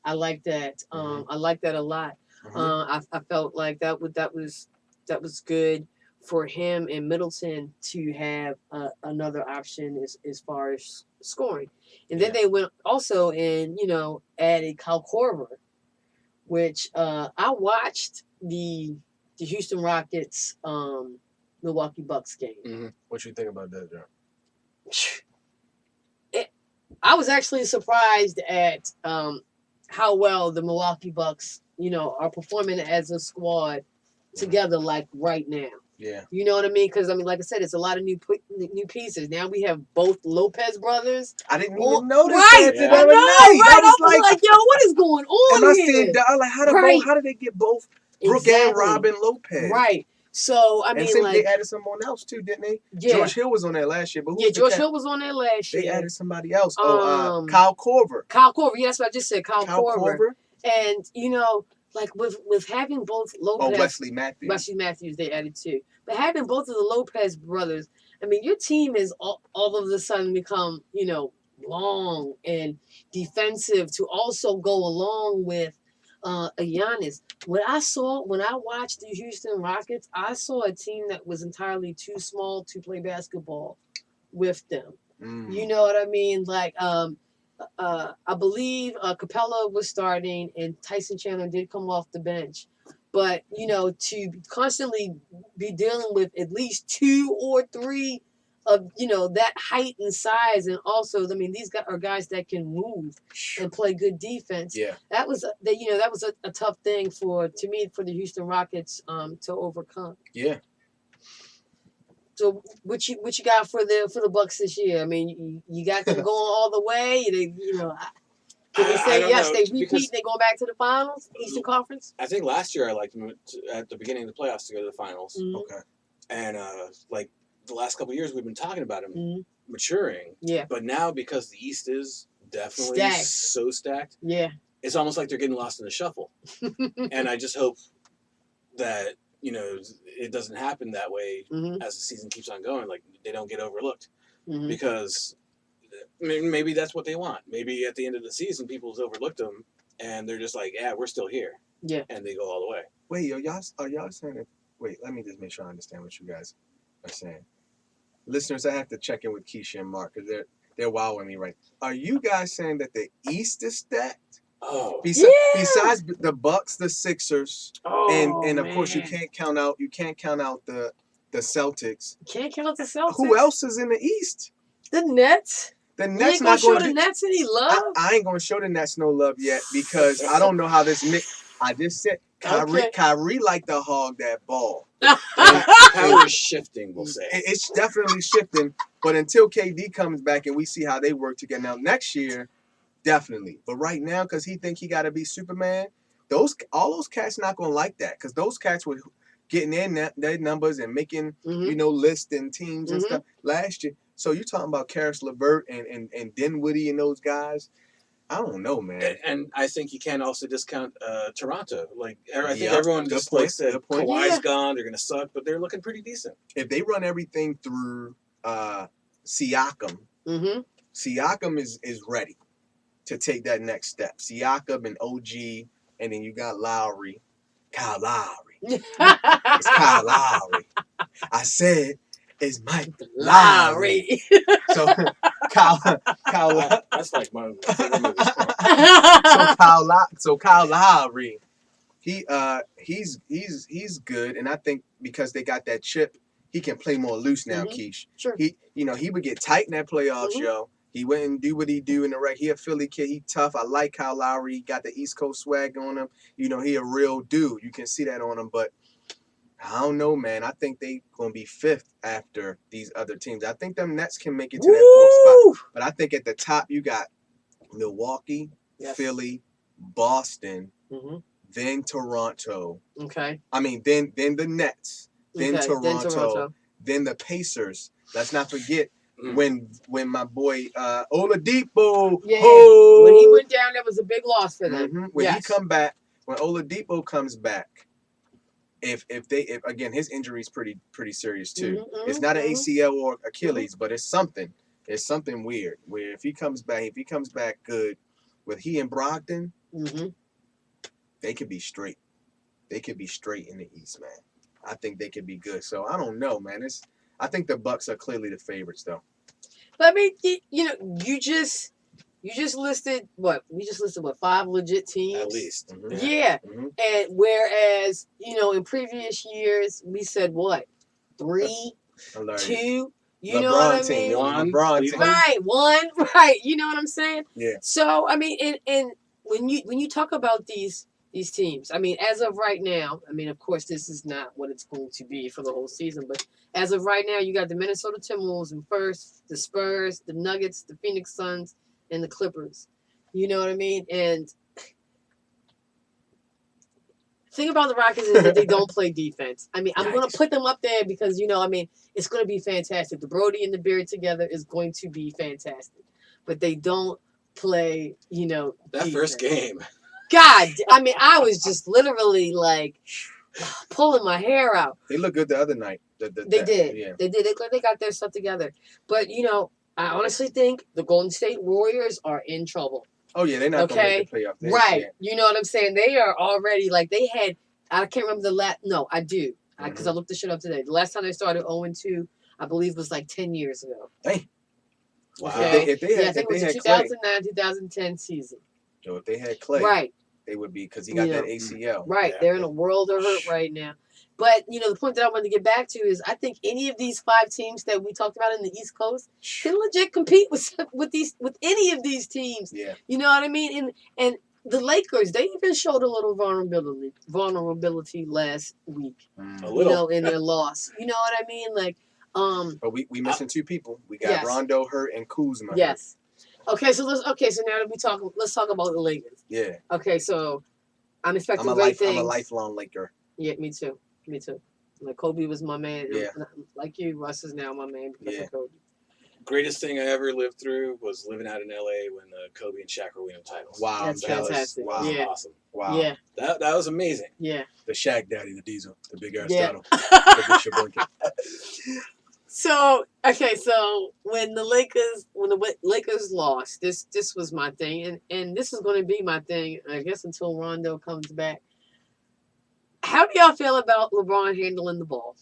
I like that. I like that a lot. I felt like that was good for him and Middleton to have another option as far as scoring. And then they went also and, you know, added Kyle Korver, which I watched the Houston Rockets Milwaukee Bucks game. What you think about that, John? I was actually surprised at how well the Milwaukee Bucks, you know, are performing as a squad together, like right now. Yeah. You know what I mean? Because, I mean, like I said, it's a lot of new pieces. Now we have both Lopez brothers. I didn't even notice that the other night. Right. I was like, yo, what is going on I here? Like, how did they get both Brooke and Robin Lopez? Right. So, I mean, they added someone else, too, didn't they? Yeah. George Hill was on there last year. But George Hill was on there last year. They added somebody else. Kyle Korver. Kyle Korver. Yeah, that's what I just said. Kyle Korver. And, you know, like with having both Lopez. Oh, Wesley Matthews. Wesley Matthews they added too. But having both of the Lopez brothers, I mean, your team is all of a sudden become, you know, long and defensive to also go along with a Giannis. What I saw when I watched the Houston Rockets, I saw a team that was entirely too small to play basketball with them. You know what I mean? Like, I believe Capella was starting and Tyson Chandler did come off the bench. But, you know, to constantly be dealing with at least 2 or 3 of, you know, that height and size. And also, I mean, these guys are guys that can move and play good defense. Yeah. That was a tough thing for the Houston Rockets to overcome. Yeah. So what you got for the Bucks this year? I mean, you got them going all the way. Can we say yes? They repeat. They going back to the finals, Eastern Conference. I think last year I liked them at the beginning of the playoffs to go to the finals. Okay. And like the last couple of years, we've been talking about them maturing. Yeah. But now because the East is definitely so stacked. Yeah. It's almost like they're getting lost in the shuffle. And I just hope that, you know, it doesn't happen that way as the season keeps on going. Like they don't get overlooked because maybe that's what they want. Maybe at the end of the season, people have overlooked them and they're just like, yeah, we're still here. Yeah. And they go all the way. Wait, are y'all saying that? Wait, let me just make sure I understand what you guys are saying. Listeners, I have to check in with Keisha and Mark because they're wowing me right. Are you guys saying that the East is stacked? Oh. Besides the Bucks, the Sixers, and of course you man. can't count out the Celtics. Can't count the Celtics. Who else is in the East? The Nets. The You Nets ain't gonna not show going the to. Nets any love. I ain't gonna show the Nets no love yet because I don't know how this mix. I just said Kyrie like to hog that ball. Power is shifting, we'll say. It's definitely shifting, but until KD comes back and we see how they work together now next year, definitely. But right now, because he think he got to be Superman, all those cats not gonna like that because those cats were getting in their numbers and making lists and teams and stuff last year. So you talking about Karis LeVert and Dinwiddie and those guys? I don't know, man. And I think you can't also discount Toronto. Like I think everyone just like said Kawhi's gone, they're gonna suck, but they're looking pretty decent. If they run everything through Siakam, Siakam is ready to take that next step. Siakam and OG, and then you got Kyle Lowry. It's Kyle Lowry. I said it's Mike Lowry. So Kyle. That's like my favorite movie. So Kyle Lowry, he's good, and I think because they got that chip, he can play more loose now. Keish, sure. He would get tight in that playoffs, yo. He went and do what he do in the rec. He a Philly kid. He tough. I like Kyle Lowry. He got the East Coast swag on him. He a real dude. You can see that on him, but I don't know, man. I think they gonna be fifth after these other teams. I think them Nets can make it to that fourth spot. But I think at the top you got Milwaukee, Philly, Boston, then Toronto. Okay. I mean, then the Nets, then Toronto, then the Pacers. Let's not forget when my boy Oladipo, when he went down, that was a big loss for them. When he come back, when Oladipo comes back. If again his injury is pretty serious too. It's not an ACL or Achilles, but it's something. It's something weird. Where if he comes back good, with he and Brogdon, they could be straight. They could be straight in the East, man. I think they could be good. So I don't know, man. I think the Bucks are clearly the favorites, though. But I mean, you just listed what? We just listed 5 legit teams? At least. Yeah. And whereas, in previous years, we said what? 3, 2, you know what I mean? LeBron team. Right, 1, right. You know what I'm saying? Yeah. So, I mean, and when you talk about these teams, I mean, as of right now, I mean, of course, this is not what it's going to be for the whole season, but as of right now, you got the Minnesota Timberwolves in first, the Spurs, the Nuggets, the Phoenix Suns, and the Clippers. You know what I mean? And the thing about the Rockets is that they don't play defense. I mean, I'm going to put them up there because, it's going to be fantastic. The Brody and the Beard together is going to be fantastic. But they don't play, that defense. First game. God, I mean, I was just literally like pulling my hair out. They look good the other night. They did. Yeah. They did. They got their stuff together. But, I honestly think the Golden State Warriors are in trouble. Oh, yeah, they're not going to make the playoffs. Right. You know what I'm saying? They are already, they had, I can't remember the last, no, I do, because I looked this shit up today. The last time they started 0-2, I believe was 10 years ago. Hey. Wow. Okay. I think it was the 2009-2010 season. So if they had Clay, right, they would be, because he got that ACL. Right. They're in a world of hurt right now. But, the point that I wanted to get back to is I think any of these 5 teams that we talked about in the East Coast can legit compete with any of these teams. Yeah. You know what I mean? And the Lakers, they even showed a little vulnerability last week. A little. In their loss. You know what I mean? But we missing 2 people. We got Rondo hurt and Kuzma. Yes. Okay, so now that let's talk about the Lakers. Yeah. Okay, so I'm expecting great things. I'm a lifelong Laker. Yeah, me too. Like Kobe was my man. Yeah. Like you, Russ is now my man because of Kobe. Greatest thing I ever lived through was living out in LA when Kobe and Shaq were winning titles. Wow, that's fantastic. Was awesome. Wow. Yeah. That was amazing. Yeah. The Shaq daddy, the Diesel, the big Aristotle, the Bishop Bunkin. So when the Lakers lost, this was my thing, and this is going to be my thing, I guess, until Rondo comes back. How do y'all feel about LeBron handling the ball?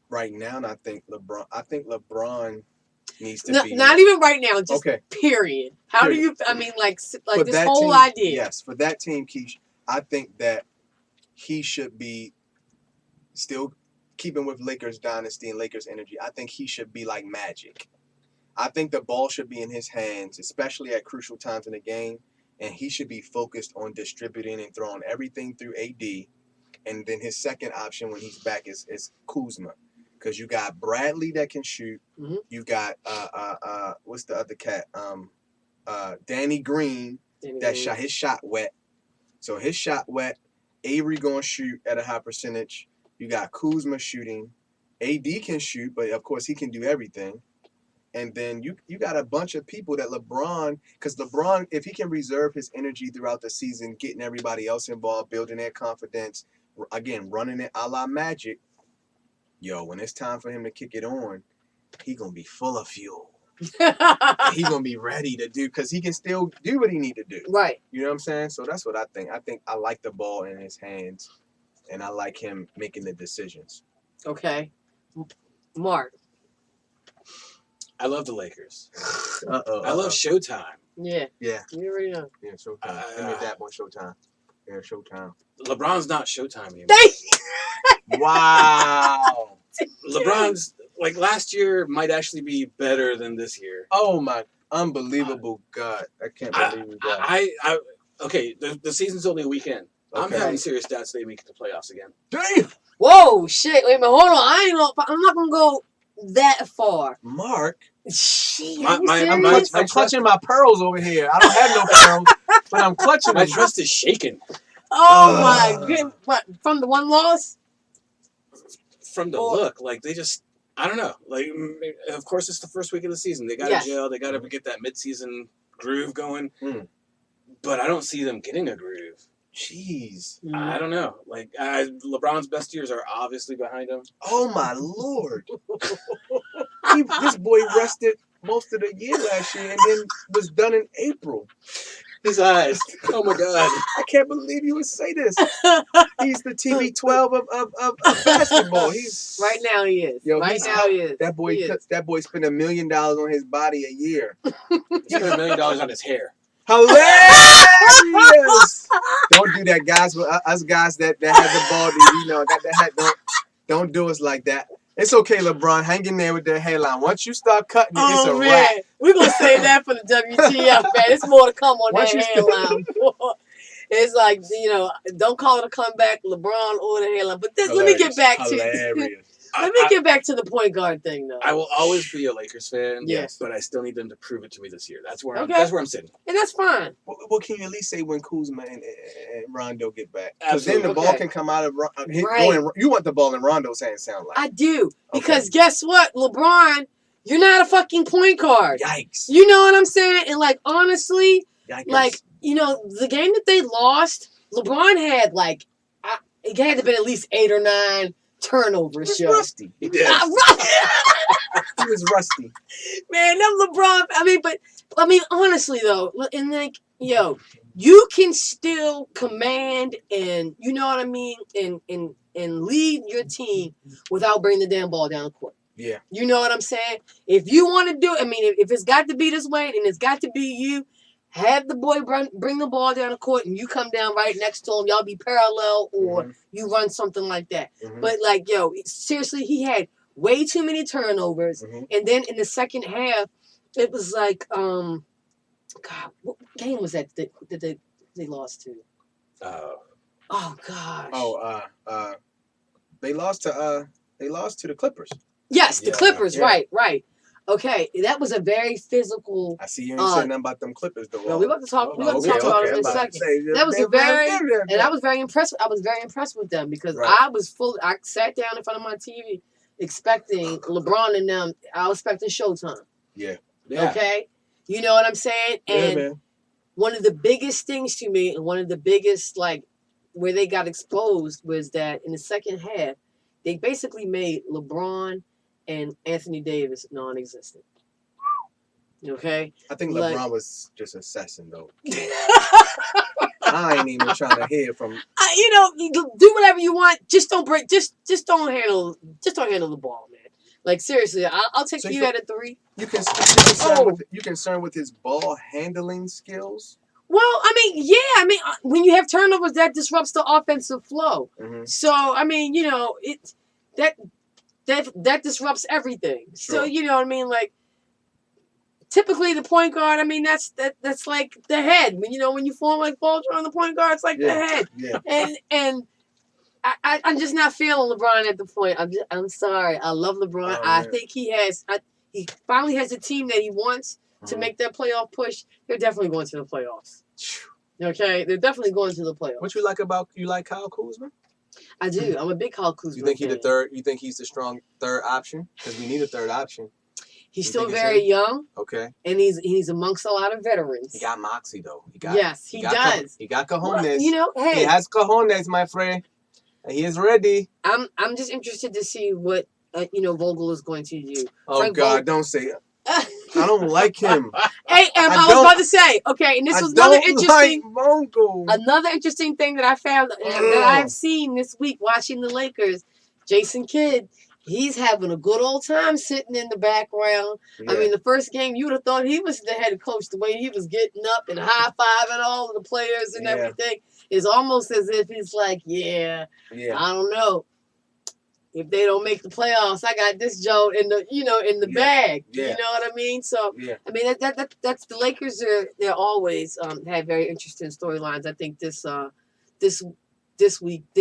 Right now, I think LeBron needs to be not even right now, just okay. Period. How Period. do you? I mean, like For this that whole team, idea. Yes, for that team, Keish, I think that he should be still keeping with Lakers dynasty and Lakers energy. I think he should be like Magic. I think the ball should be in his hands, especially at crucial times in the game, and he should be focused on distributing and throwing everything through AD. And then his second option when he's back is Kuzma, because you got Bradley that can shoot. Mm-hmm. You got what's the other cat? Danny Green. Shot his shot wet. So his shot wet. Avery gonna shoot at a high percentage. You got Kuzma shooting. AD can shoot, but of course he can do everything. And then you got a bunch of people that because LeBron, if he can reserve his energy throughout the season, getting everybody else involved, building their confidence, again, running it a la Magic, when it's time for him to kick it on, he going to be full of fuel. He going to be ready to do, because he can still do what he need to do. Right. You know what I'm saying? So that's what I think. I think I like the ball in his hands, and I like him making the decisions. Okay. Mark. I love the Lakers. I love Showtime. Yeah. Yeah. You already know. Yeah, Showtime. Give me that one, Showtime. Yeah, Showtime. LeBron's not Showtime anymore. Wow. LeBron's, like, last year might actually be better than this year. Oh, my unbelievable God. I can't believe that. Okay, the season's only a weekend. I'm Okay. having serious doubts they make it to playoffs again. Damn. Whoa, shit. Wait a minute. Hold on. I'm not going to go that far. Mark. Shit. I'm clutching my pearls over here. I don't have no pearls, but I'm clutching My them. trust is shaken. Oh, my goodness. What, from the one loss? From the look. Like, they just, I don't know. Like, of course, it's the first week of the season. They got to gel. They got to get that midseason groove going. Mm. But I don't see them getting a groove. Jeez. I don't know. Like, LeBron's best years are obviously behind him. Oh, my Lord. This boy rested most of the year last year and then was done in April. His eyes. Oh, my God. I can't believe you would say this. He's the TB12 of basketball. He's right now he is. Now he is. That boy spent $1 million on his body a year. He spent $1 million on his hair. Hilarious! Don't do that, guys. Us guys that have the ball, got the hat. Don't do us like that. It's okay, LeBron. Hang in there with that hairline. Once you start cutting it, it's a wrap. We're going to save that for the WTF, man. There's more to come on that hairline. It's like, don't call it a comeback, LeBron or the hairline. But let me get back to Let me get back to the point guard thing, though. I will always be a Lakers fan, yes, but I still need them to prove it to me this year. That's where I'm sitting. And that's fine. What can you at least say when Kuzma and Rondo get back? Because then the ball can come out of you want the ball in Rondo's hands, sound like. I do. Because guess what? LeBron, you're not a fucking point guard. Yikes. You know what I'm saying? And, like, honestly, Yikes. The game that they lost, LeBron had, it had to have been at least 8 or 9 turnovers. He was rusty. He was rusty. Man, them LeBron. Honestly though, and you can still command and you know what I mean, and lead your team without bringing the damn ball down the court. Yeah. You know what I'm saying? If you want to do it, if it's got to be this way and it's got to be you, have the boy bring the ball down the court and you come down right next to him. Y'all be parallel or you run something like that. Mm-hmm. But, seriously, he had way too many turnovers. Mm-hmm. And then in the second half, it was like, God, what game was that they lost to? Oh, gosh. They lost to the Clippers. Yes, the Clippers. Yeah. Right. Okay, that was a very physical. I see you ain't saying nothing about them Clippers, though. No, we're about to talk. We're about to talk about them in a second. That was I was very impressed. I was very impressed with them because I sat down in front of my TV expecting LeBron and them. I was expecting Showtime. Yeah. Okay, you know what I'm saying? And one of the biggest things to me, and one of the biggest where they got exposed was that in the second half, they basically made LeBron and Anthony Davis non-existent. Okay. I think Like- LeBron was just assessing though. I ain't even trying to hear from. Do whatever you want. Just don't break. Just don't handle. Just don't handle the ball, man. Like seriously, I'll take So you you at a 3. You concerned with his ball handling skills? Well, I mean, yeah. I mean, when you have turnovers, that disrupts the offensive flow. Mm-hmm. So I mean, that disrupts everything. So Sure. you know what I mean, like. Typically, the point guard. I mean, that's like the head. When you form like Bolger on the point guard, it's like the head. Yeah. And I'm just not feeling LeBron at the point. I'm sorry. I love LeBron. Oh, I man. think he finally has a team that he wants to make that playoff push. They're definitely going to the playoffs. Okay, they're definitely going to the playoffs. What you like Kyle Kuzma? I do. I'm a big Kyle Kuzma. You think he's the fan. third? You think he's the strong third option? Because we need a third option. He's You still think it's very him? young, Okay. and he's amongst a lot of veterans. He got moxie though. Yes, he does. He got Well, cojones. hey, He has cojones, my friend. He is ready. I'm just interested to see what Vogel is going to do. Oh Frank God, Vogel- don't say it. I don't like him. Hey, and I was about to say, okay, and this was another interesting thing that I found that I've seen this week watching the Lakers. Jason Kidd, he's having a good old time sitting in the background. Yeah. I mean, the first game you would have thought he was the head coach. The way he was getting up and high-fiving all of the players and everything is almost as if he's like, yeah. I don't know. If they don't make the playoffs, I got this Joe in the bag. Yeah. You know what I mean? So Yeah. I mean that's the Lakers they're always have very interesting storylines. I think this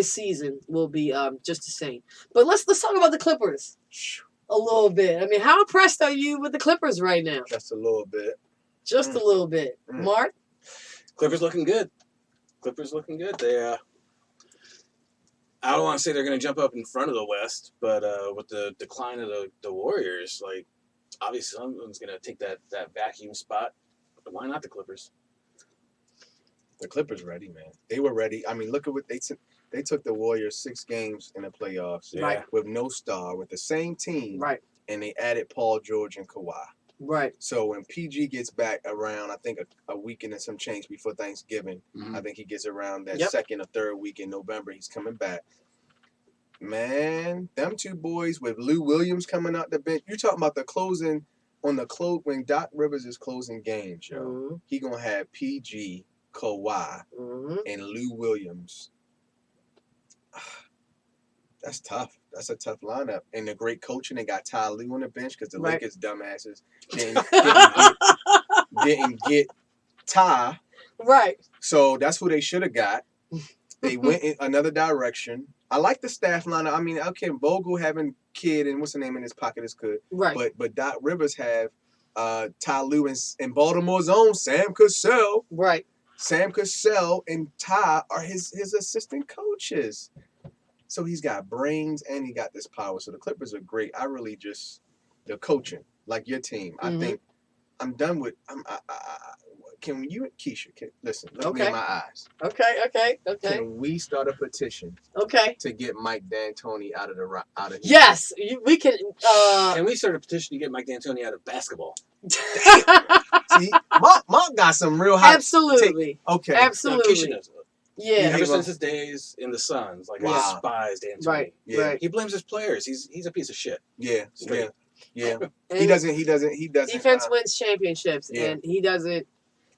season will be just the same. But let's talk about the Clippers a little bit. I mean, how impressed are you with the Clippers right now? Just a little bit. Just a little bit. Mark? Clippers looking good. They I don't want to say they're going to jump up in front of the West, but with the decline of the Warriors, like obviously someone's going to take that vacuum spot. But why not the Clippers? The Clippers ready, man. They were ready. I mean, look at what they took. They took the Warriors 6 games in the playoffs Right. with no star, with the same team, Right. and they added Paul George and Kawhi. Right. So when PG gets back around, I think a weekend and some change before Thanksgiving, Mm-hmm. I think he gets around that Yep. second or third week in November. He's coming back. Man, them two boys with Lou Williams coming out the bench. You talking about the closing on the when Doc Rivers is closing games, yo. Mm-hmm. He gonna have PG, Kawhi, Mm-hmm. and Lou Williams. That's tough. That's a tough lineup. And the great coaching, they got Ty Lue on the bench because the Right. Lakers dumbasses didn't get Ty. Right. So that's who they should have got. They went in another direction. I like the staff lineup. I mean, okay, Vogel having Kidd and what's the name in his pocket is good. Right. But Doc Rivers have Ty Lue and Baltimore's own Sam Cassell. Right. Sam Cassell and Ty are his assistant coaches. So he's got brains and he got this power. So the Clippers are great. I really just the coaching, like your team. I Mhm. think I'm done with. Can you, Keisha? Listen, look me Okay. in my eyes. Okay. Can we start a petition Okay. to get Mike D'Antoni out of here? Yes, we can. And we started a petition to get Mike D'Antoni out of basketball. See, Mark got some real hot. Absolutely. Okay. Now, Absolutely. Keisha knows it. Yeah. Ever He since his days in the Suns, like he Wow. despised D'Antoni. Right. Yeah. Right. He blames his players. He's a piece of shit. Yeah. Straight. Yeah. He And doesn't. Defense wins championships, Yeah. and he doesn't.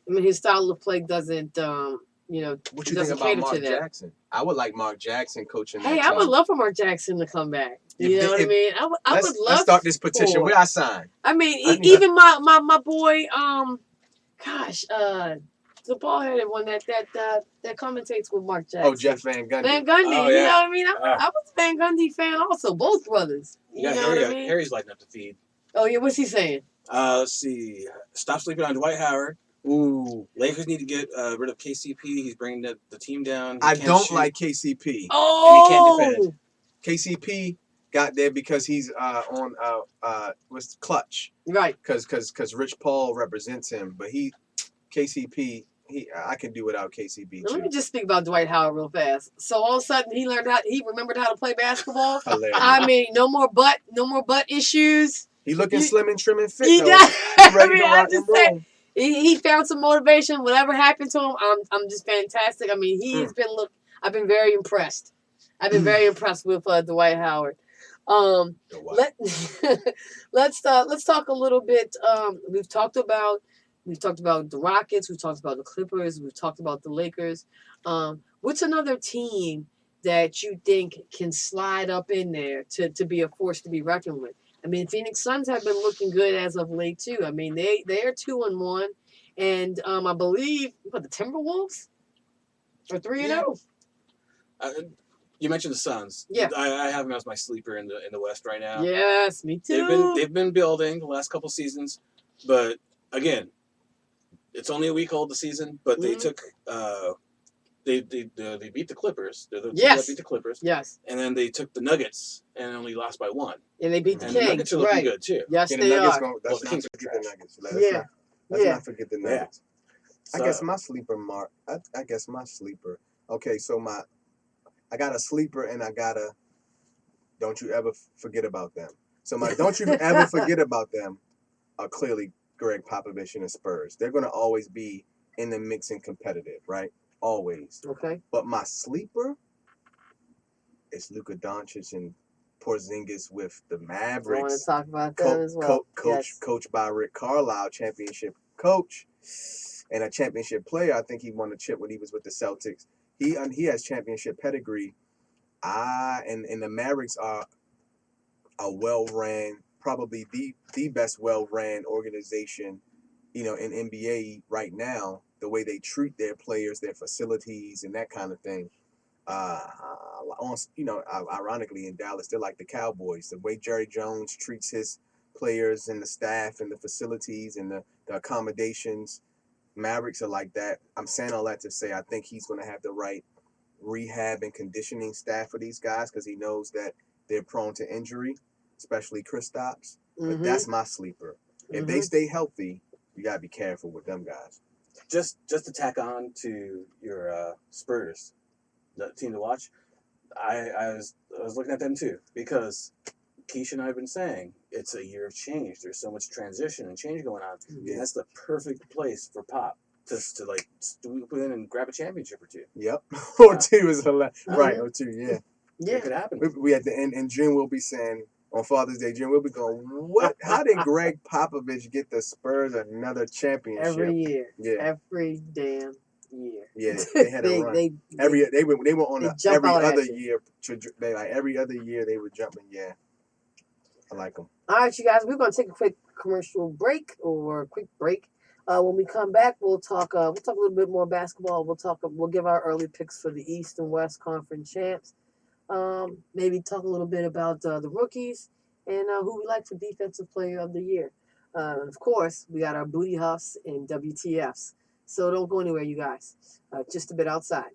I mean, his style of play doesn't. What you think doesn't about cater Mark to that. Jackson? I would like Mark Jackson coaching. Hey, that I would team. love for Mark Jackson to come back. You If- know what I if- mean? I would love. Let's start this petition. for- Where I sign? I mean, I think even my boy, the ball headed one that commentates with Mark Jackson. Oh, Jeff Van Gundy. Van Gundy. Oh, You yeah. know what I mean? I was a Van Gundy fan also. Both brothers. You know what I mean? Harry's lighting up the feed. Oh yeah, what's he saying? Let's see. Stop sleeping on Dwight Howard. Ooh, Lakers need to get rid of KCP. He's bringing the team down. He I can't don't shoot. like KCP. Oh, defend. KCP got there because he's on was Clutch right. because Rich Paul represents him, but KCP I can do without KCB Let me too. just speak about Dwight Howard real fast. So all of a sudden he remembered how to play basketball. Hilarious. I mean, no more butt issues. He looking slim and trim and fit He though. does. He ready I mean, to I rock just and said roll. he found some motivation. Whatever happened to him, I'm just fantastic. I mean, I've been very impressed. I've been very impressed with Dwight Howard. Let's talk a little bit. We've talked about the Rockets. We've talked about the Clippers. We've talked about the Lakers. What's another team that you think can slide up in there to be a force to be reckoned with? I mean, Phoenix Suns have been looking good as of late too. I mean, they are 2-1, and I believe the Timberwolves are 3-0. You mentioned the Suns. Yeah. I have them as my sleeper in the West right now. Yes, me too. They've been building the last couple seasons, but again, it's only a week old the season. But they took they beat the Clippers. They're the team that beat the Clippers. Yes. And then they took the Nuggets and only lost by 1. And they beat the And Kings. the Nuggets are looking good too. Yes, Yeah, they are. Let's the not Kings forget are the trash. Nuggets. Let's not forget the Nuggets. So, I guess my sleeper, Mark. I guess my sleeper. Okay, so I got a sleeper and I got a don't you ever forget about them. So my don't you ever forget about them are clearly Greg Popovich and the Spurs. They're going to always be in the mix and competitive, right? Always. Okay. But my sleeper is Luka Doncic and Porzingis with the Mavericks. I want to talk about that as well. Coached by Rick Carlisle, championship coach and a championship player. I think he won a chip when he was with the Celtics. He has championship pedigree. And the Mavericks are a well-ran, probably the best well-ran organization, in NBA right now. The way they treat their players, their facilities, and that kind of thing. Ironically, in Dallas, they're like the Cowboys. The way Jerry Jones treats his players and the staff and the facilities and the accommodations, Mavericks are like that. I'm saying all that to say I think he's going to have the right rehab and conditioning staff for these guys because he knows that they're prone to injury, especially Kristaps. But that's my sleeper. If they stay healthy, you got to be careful with them guys. Just to tack on to your Spurs, the team to watch, I was looking at them too because Keisha and I have been saying it's a year of change. There's so much transition and change going on. Yeah. And that's the perfect place for Pop to swoop in and grab a championship or 2. Yep. Or 2 is hilarious. Right, or 2, yeah. Yeah, it could happen. We at the end, and Jim will be saying on Father's Day, Jim will be going, what? How did Greg Popovich get the Spurs another championship? Every year. Yeah. Every damn year. Yeah, they had a run. They were on every other year. Every other year they were jumping. Yeah, I like them. All right, you guys, we're gonna take a quick commercial break or a quick break. When we come back, we'll talk a little bit more basketball. We'll give our early picks for the East and West Conference champs. Maybe talk a little bit about the rookies and who we like for Defensive Player of the Year. And of course, we got our Booty Huffs and WTFs. So don't go anywhere, you guys. Just a bit outside.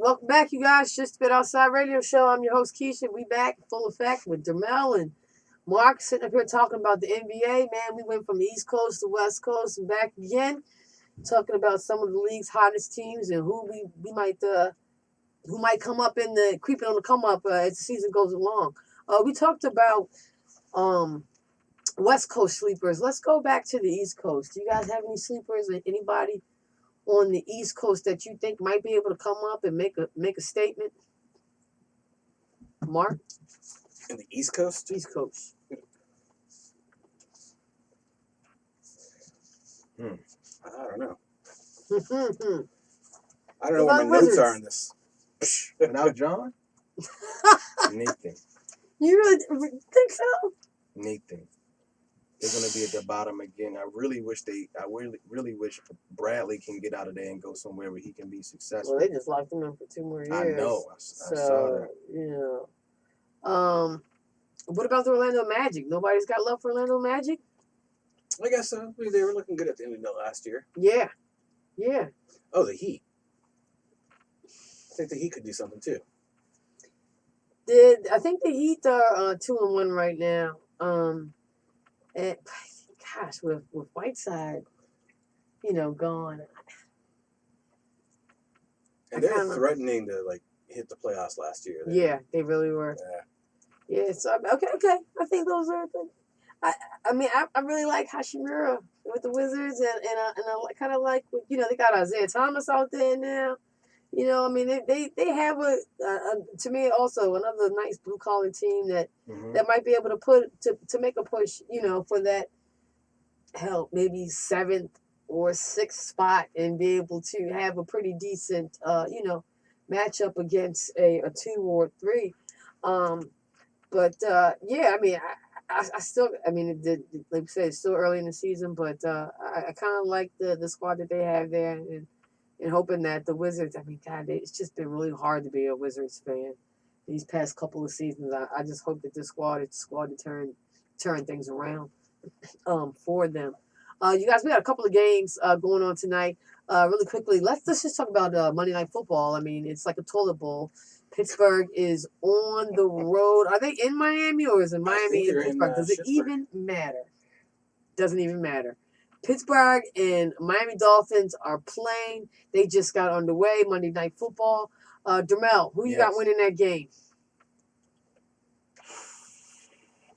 Welcome back, you guys. Just a Bit Outside Radio Show. I'm your host, Keisha. We back full effect with Dermel and Mark sitting up here talking about the NBA, man. We went from the East Coast to West Coast and back again, talking about some of the league's hottest teams and who might come up creeping on the come up as the season goes along. We talked about West Coast sleepers. Let's go back to the East Coast. Do you guys have any sleepers? Anybody on the East Coast that you think might be able to come up and make a statement? Mark? In the East Coast? East Coast. I don't know. You I don't know where my notes are in this. Without John? Nathan. really think so? Nathan. They're gonna be at the bottom again. I really wish Bradley can get out of there and go somewhere where he can be successful. Well, they just locked him in for 2 more years. I know. I saw that. Yeah. What about the Orlando Magic? Nobody's got love for Orlando Magic? I guess so. They were looking good at the end of the last year. Yeah. Yeah. Oh, the Heat. I think the Heat could do something too. I think the Heat are 2-1 right now. And gosh, with Whiteside, gone. And they were threatening to hit the playoffs last year. Yeah, they really were. Yeah. So okay. I think those are the. I really like Hashimura with the Wizards, and I kind of like they got Isaiah Thomas out there now. They have to me also another nice blue collar team that might be able to make a push, for that help maybe 7th or 6th spot and be able to have a pretty decent matchup against a 2 or 3. I still, like we said, it's still early in the season, but I kind of like the squad that they have there, and hoping that the Wizards, it's just been really hard to be a Wizards fan these past couple of seasons. I just hope that this squad to turn things around for them. You guys, we got a couple of games going on tonight. Really quickly, let's just talk about Monday Night Football. It's like a toilet bowl. Pittsburgh is on the road. Are they in Miami or is it Miami and Pittsburgh? Does it even matter? Doesn't even matter. Pittsburgh and Miami Dolphins are playing. They just got underway. Monday Night Football. Dermel, who you got winning that game?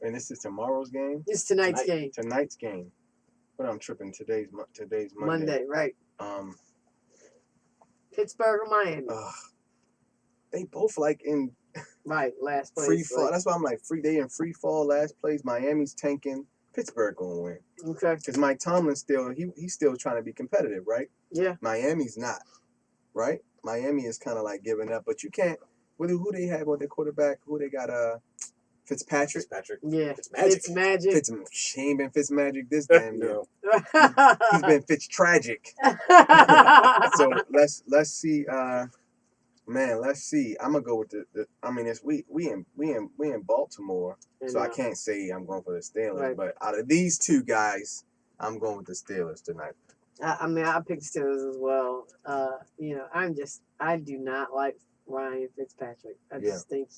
And this is tomorrow's game? It's tonight's game. Tonight's game. But I'm tripping. Today's Monday. Monday, right. Pittsburgh or Miami? They both in last place. Free fall. That's why I'm they in free fall, last place. Miami's tanking. Pittsburgh gonna win. Okay. Because Mike Tomlin he's still trying to be competitive, right? Yeah. Miami's not, right? Miami is kind of giving up, but you can't. Who they have on their quarterback? Who they got? Fitzpatrick. Yeah. Fitzmagic. He ain't been Fitzmagic this damn year. He's been Fitztragic. So let's see. Let's see. I'm gonna go with it's we in Baltimore, so I can't say I'm going for the Steelers. Right. But out of these two guys, I'm going with the Steelers tonight. I picked Steelers as well. I do not like Ryan Fitzpatrick. I just think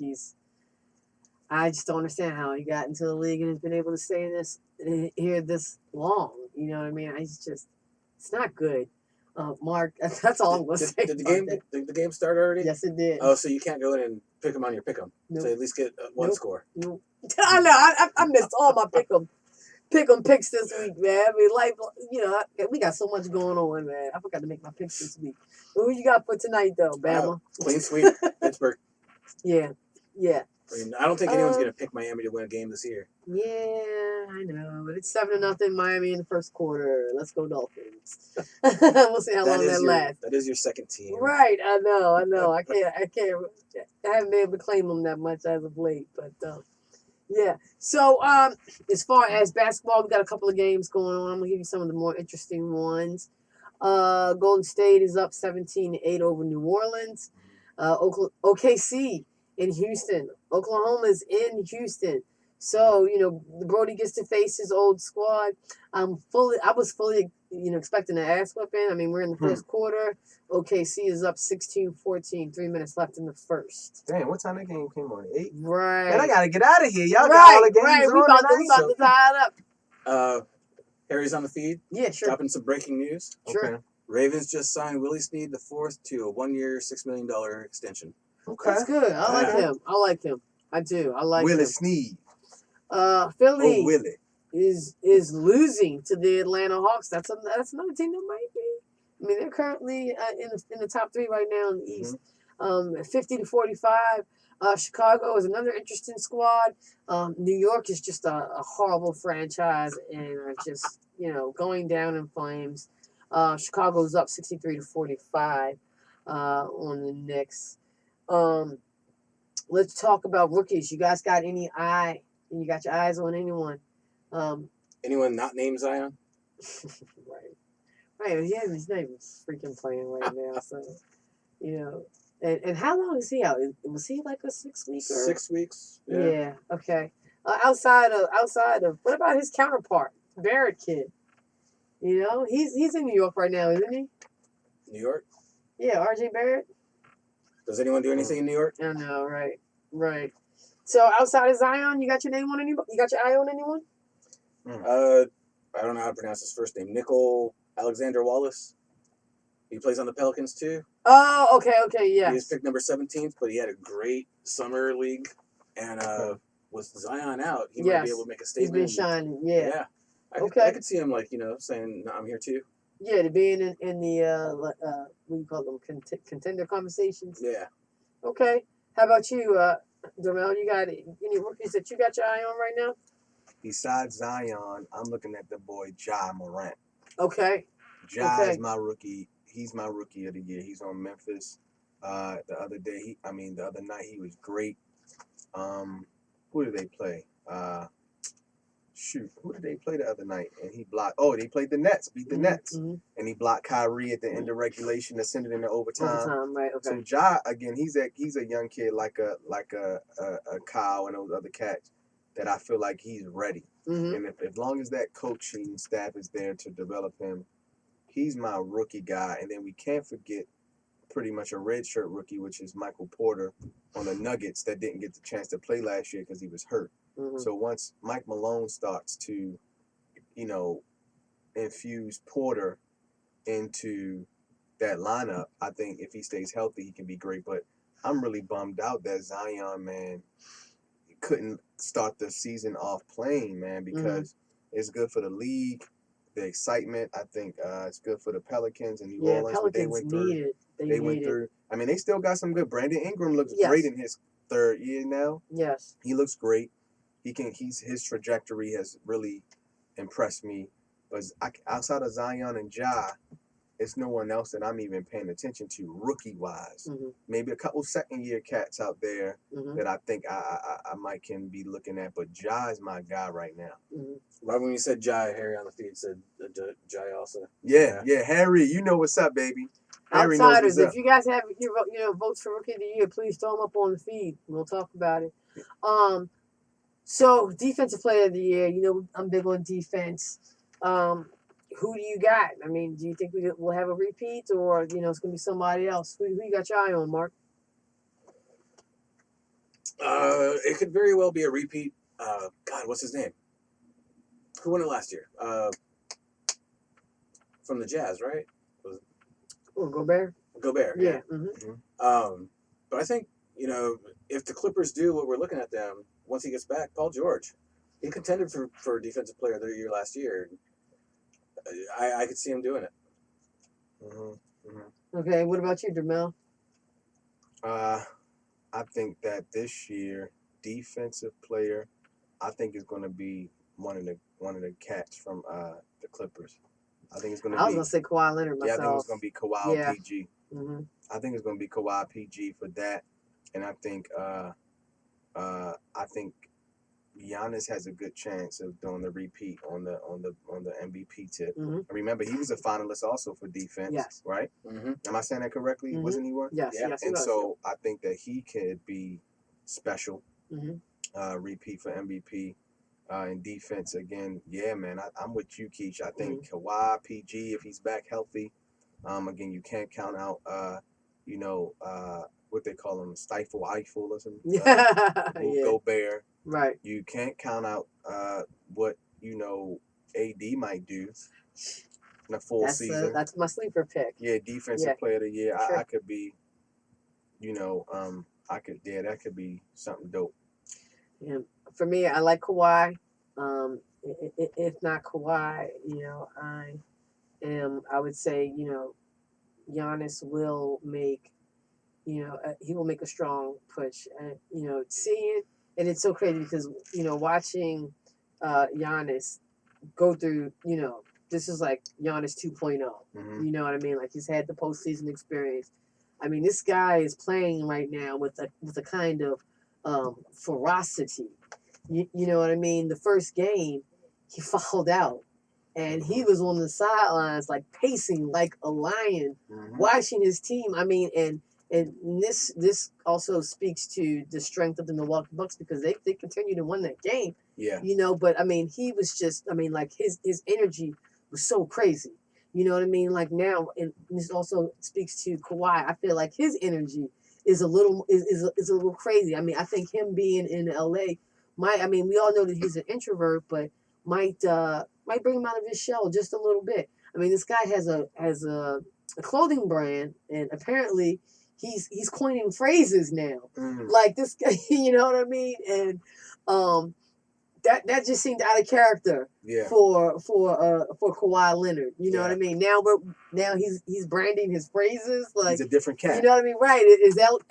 I just don't understand how he got into the league and has been able to stay here this long. You know what I mean? It's not good. Mark, that's all I'm going to say. Did the game start already? Yes, it did. Oh, so you can't go in and pick them on your pick 'em. Nope. So at least get one score. Nope. I know. I missed all my pick 'em picks this week, man. We got so much going on, man. I forgot to make my picks this week. Who you got for tonight, though, Bama? Clean sweep, Pittsburgh. Yeah. I don't think anyone's going to pick Miami to win a game this year. Yeah, I know. But it's 7-0 Miami in the first quarter. Let's go Dolphins. We'll see how long that lasts. That is your second team. Right, I know. I haven't been able to claim them that much as of late. But, yeah. So, as far as basketball, we got a couple of games going on. I'm going to give you some of the more interesting ones. Golden State is up 17-8 over New Orleans. OKC in Houston. Oklahoma's in Houston. So, Brody gets to face his old squad. I was fully, expecting an ass whipping. I mean, we're in the first quarter. OKC is up 16-14, 3 minutes left in the first. Damn, what time that game came on? 8? Right. Man, I gotta get out of here. Y'all got all the games on We about tonight. to tie it up. Harry's on the feed. Yeah, sure. Dropping some breaking news. Sure. Okay. Ravens just signed Willie Snead IV to a 1-year, $6 million extension. Okay. That's good. I like him. I do. I like Willie him. Snead. Philly Oh, Willie. is losing to the Atlanta Hawks. That's another team that might be. I mean, they're currently in the top 3 right now in the East. 50-45. Chicago is another interesting squad. New York is just a horrible franchise and are just going down in flames. Chicago's up 63-45 on the Knicks. Let's talk about rookies. You guys got any you got your eyes on anyone? Anyone not named Zion? Right. Yeah, he's not even freaking playing right now. So, and how long is he out? Was he like a 6 week? 6 weeks. Yeah. Okay. Outside of what about his counterpart, Barrett kid? He's in New York right now, isn't he? New York? Yeah, R.J. Barrett. Does anyone do anything in New York? I know, right. So outside of Zion, you got your name on anyone? You got your eye on anyone? I don't know how to pronounce his first name. Nickel Alexander Wallace. He plays on the Pelicans too. Oh, okay, yeah. He was picked number 17th, but he had a great summer league, and with Zion out, he might be able to make a statement. He's been shining, yeah. I could see him saying, no, "I'm here too." Yeah, to be in the what do you call them, contender conversations. Yeah. Okay. How about you, Dermel? You got any rookies that you got your eye on right now? Besides Zion, I'm looking at the boy Ja Morant. Okay. Ja is my rookie. He's my rookie of the year. He's on Memphis. The other night he was great. Who did they play? Who did they play the other night? And he blocked. Oh, they played the Nets. Beat the Nets. Mm-hmm. And he blocked Kyrie at the end of regulation, ascended into overtime. Right? Okay. So Ja, again, he's a young kid like a Kyle and those other cats that I feel like he's ready. Mm-hmm. And if long as that coaching staff is there to develop him, he's my rookie guy. And then we can't forget pretty much a redshirt rookie, which is Michael Porter on the Nuggets that didn't get the chance to play last year because he was hurt. Mm-hmm. So once Mike Malone starts to, infuse Porter into that lineup, I think if he stays healthy, he can be great. But I'm really bummed out that Zion, man, couldn't start the season off playing, man, because it's good for the league, the excitement. I think it's good for the Pelicans and New Orleans. Pelicans they went through. They went through. I mean, they still got some good. Brandon Ingram looks great in his 3rd year now. Yes, he looks great. His trajectory has really impressed me. But outside of Zion and Ja, it's no one else that I'm even paying attention to rookie wise. Mm-hmm. Maybe a couple 2nd-year cats out there mm-hmm. that I think I might can be looking at. But Ja is my guy right now. Mm-hmm. Right when you said Ja, Harry on the feed said Ja also. Yeah, Harry, you know what's up, baby. Harry Outsiders, knows what's if you guys have your votes for rookie of the year, please throw them up on the feed. We'll talk about it. So defensive player of the year, I'm big on defense. Who do you got? I mean, do you think we'll have a repeat, or it's going to be somebody else? Who you got your eye on, Mark? It could very well be a repeat. God, what's his name? Who won it last year? From the Jazz, right? Gobert. Gobert. Yeah. Mm-hmm. But I think if the Clippers do what we're looking at them once he gets back, Paul George, he contended for defensive player of the year last year. I could see him doing it. Mm-hmm. Mm-hmm. Okay, what about you, Dermel? I think that this year, defensive player, I think is going to be one of the cats from the Clippers. I think it's going to be. I was going to say Kawhi Leonard myself. Yeah, I think it's going to be Kawhi PG. Mm-hmm. I think it's going to be Kawhi PG for that, and I think Giannis has a good chance of doing the repeat on the MVP tip. Mm-hmm. Remember, he was a finalist also for defense. Yes. Right. Mm-hmm. Am I saying that correctly? Mm-hmm. Wasn't he one? Yes. Yeah. Yes. And so I think that he could be special. Mm-hmm. repeat for MVP. In defense again, yeah, man, I'm with you, Keach. I think Kawhi, PG, if he's back healthy, again, you can't count out, what they call him, Stifle Eiffel or something. Yeah. Gobert. Right. You can't count out what AD might do in a full season. That's my sleeper pick. Yeah, defensive player of the year. Sure. I could be, that could be something dope. Yeah. For me, I like Kawhi. If not Kawhi, I would say, Giannis will make, he will make a strong push. And, seeing, and it's so crazy because, watching Giannis go through, this is like Giannis 2.0. Mm-hmm. You know what I mean? Like he's had the postseason experience. I mean, this guy is playing right now with a kind of ferocity. You know what I mean? The first game, he fouled out. And he was on the sidelines, like pacing like a lion, watching his team. I mean, and this also speaks to the strength of the Milwaukee Bucks because they continue to win that game. Yeah. But I mean, he was just, like his energy was so crazy. You know what I mean? Like now, and this also speaks to Kawhi. I feel like his energy is a little crazy. I mean, I think him being in LA we all know that he's an introvert, but might bring him out of his shell just a little bit. I mean, this guy has a clothing brand, and apparently he's coining phrases now. Like this guy, you know what I mean? And that just seemed out of character for Kawhi Leonard. You know what I mean? Now he's branding his phrases like he's a different cat. You know what I mean? Right?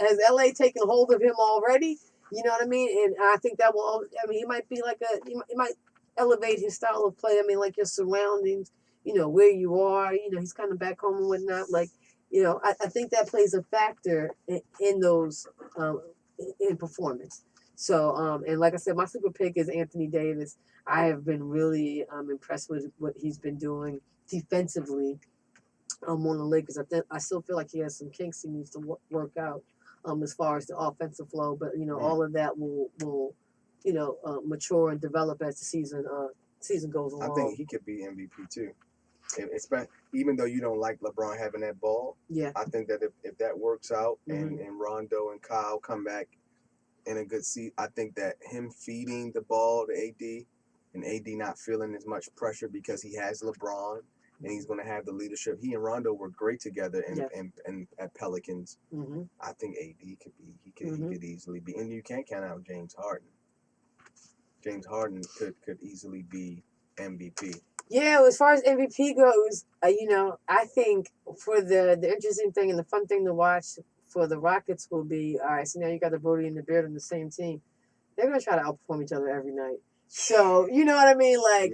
Has LA taken hold of him already? You know what I mean? And I think that will. I mean, he might be like he might elevate his style of play. I mean, like your surroundings, where you are. He's kind of back home and whatnot. Like, I think that plays a factor in those in performance. So, and like I said, my super pick is Anthony Davis. I have been really impressed with what he's been doing defensively on the Lakers. I still feel like he has some kinks he needs to work out as far as the offensive flow. But, all of that will mature and develop as the season goes along. I think he could be MVP too. Even though you don't like LeBron having that ball, I think that if that works out and Rondo and Kyle come back in a good seat, I think that him feeding the ball to AD and AD not feeling as much pressure because he has LeBron and he's going to have the leadership. He and Rondo were great together and at Pelicans. I think AD could easily be, and you can't count out James Harden. James Harden could easily be MVP. Yeah, as far as MVP goes, I think for the interesting thing and the fun thing to watch for the Rockets will be, all right, so now you got the Brody and the Beard on the same team. They're going to try to outperform each other every night. So, you know what I mean? Like,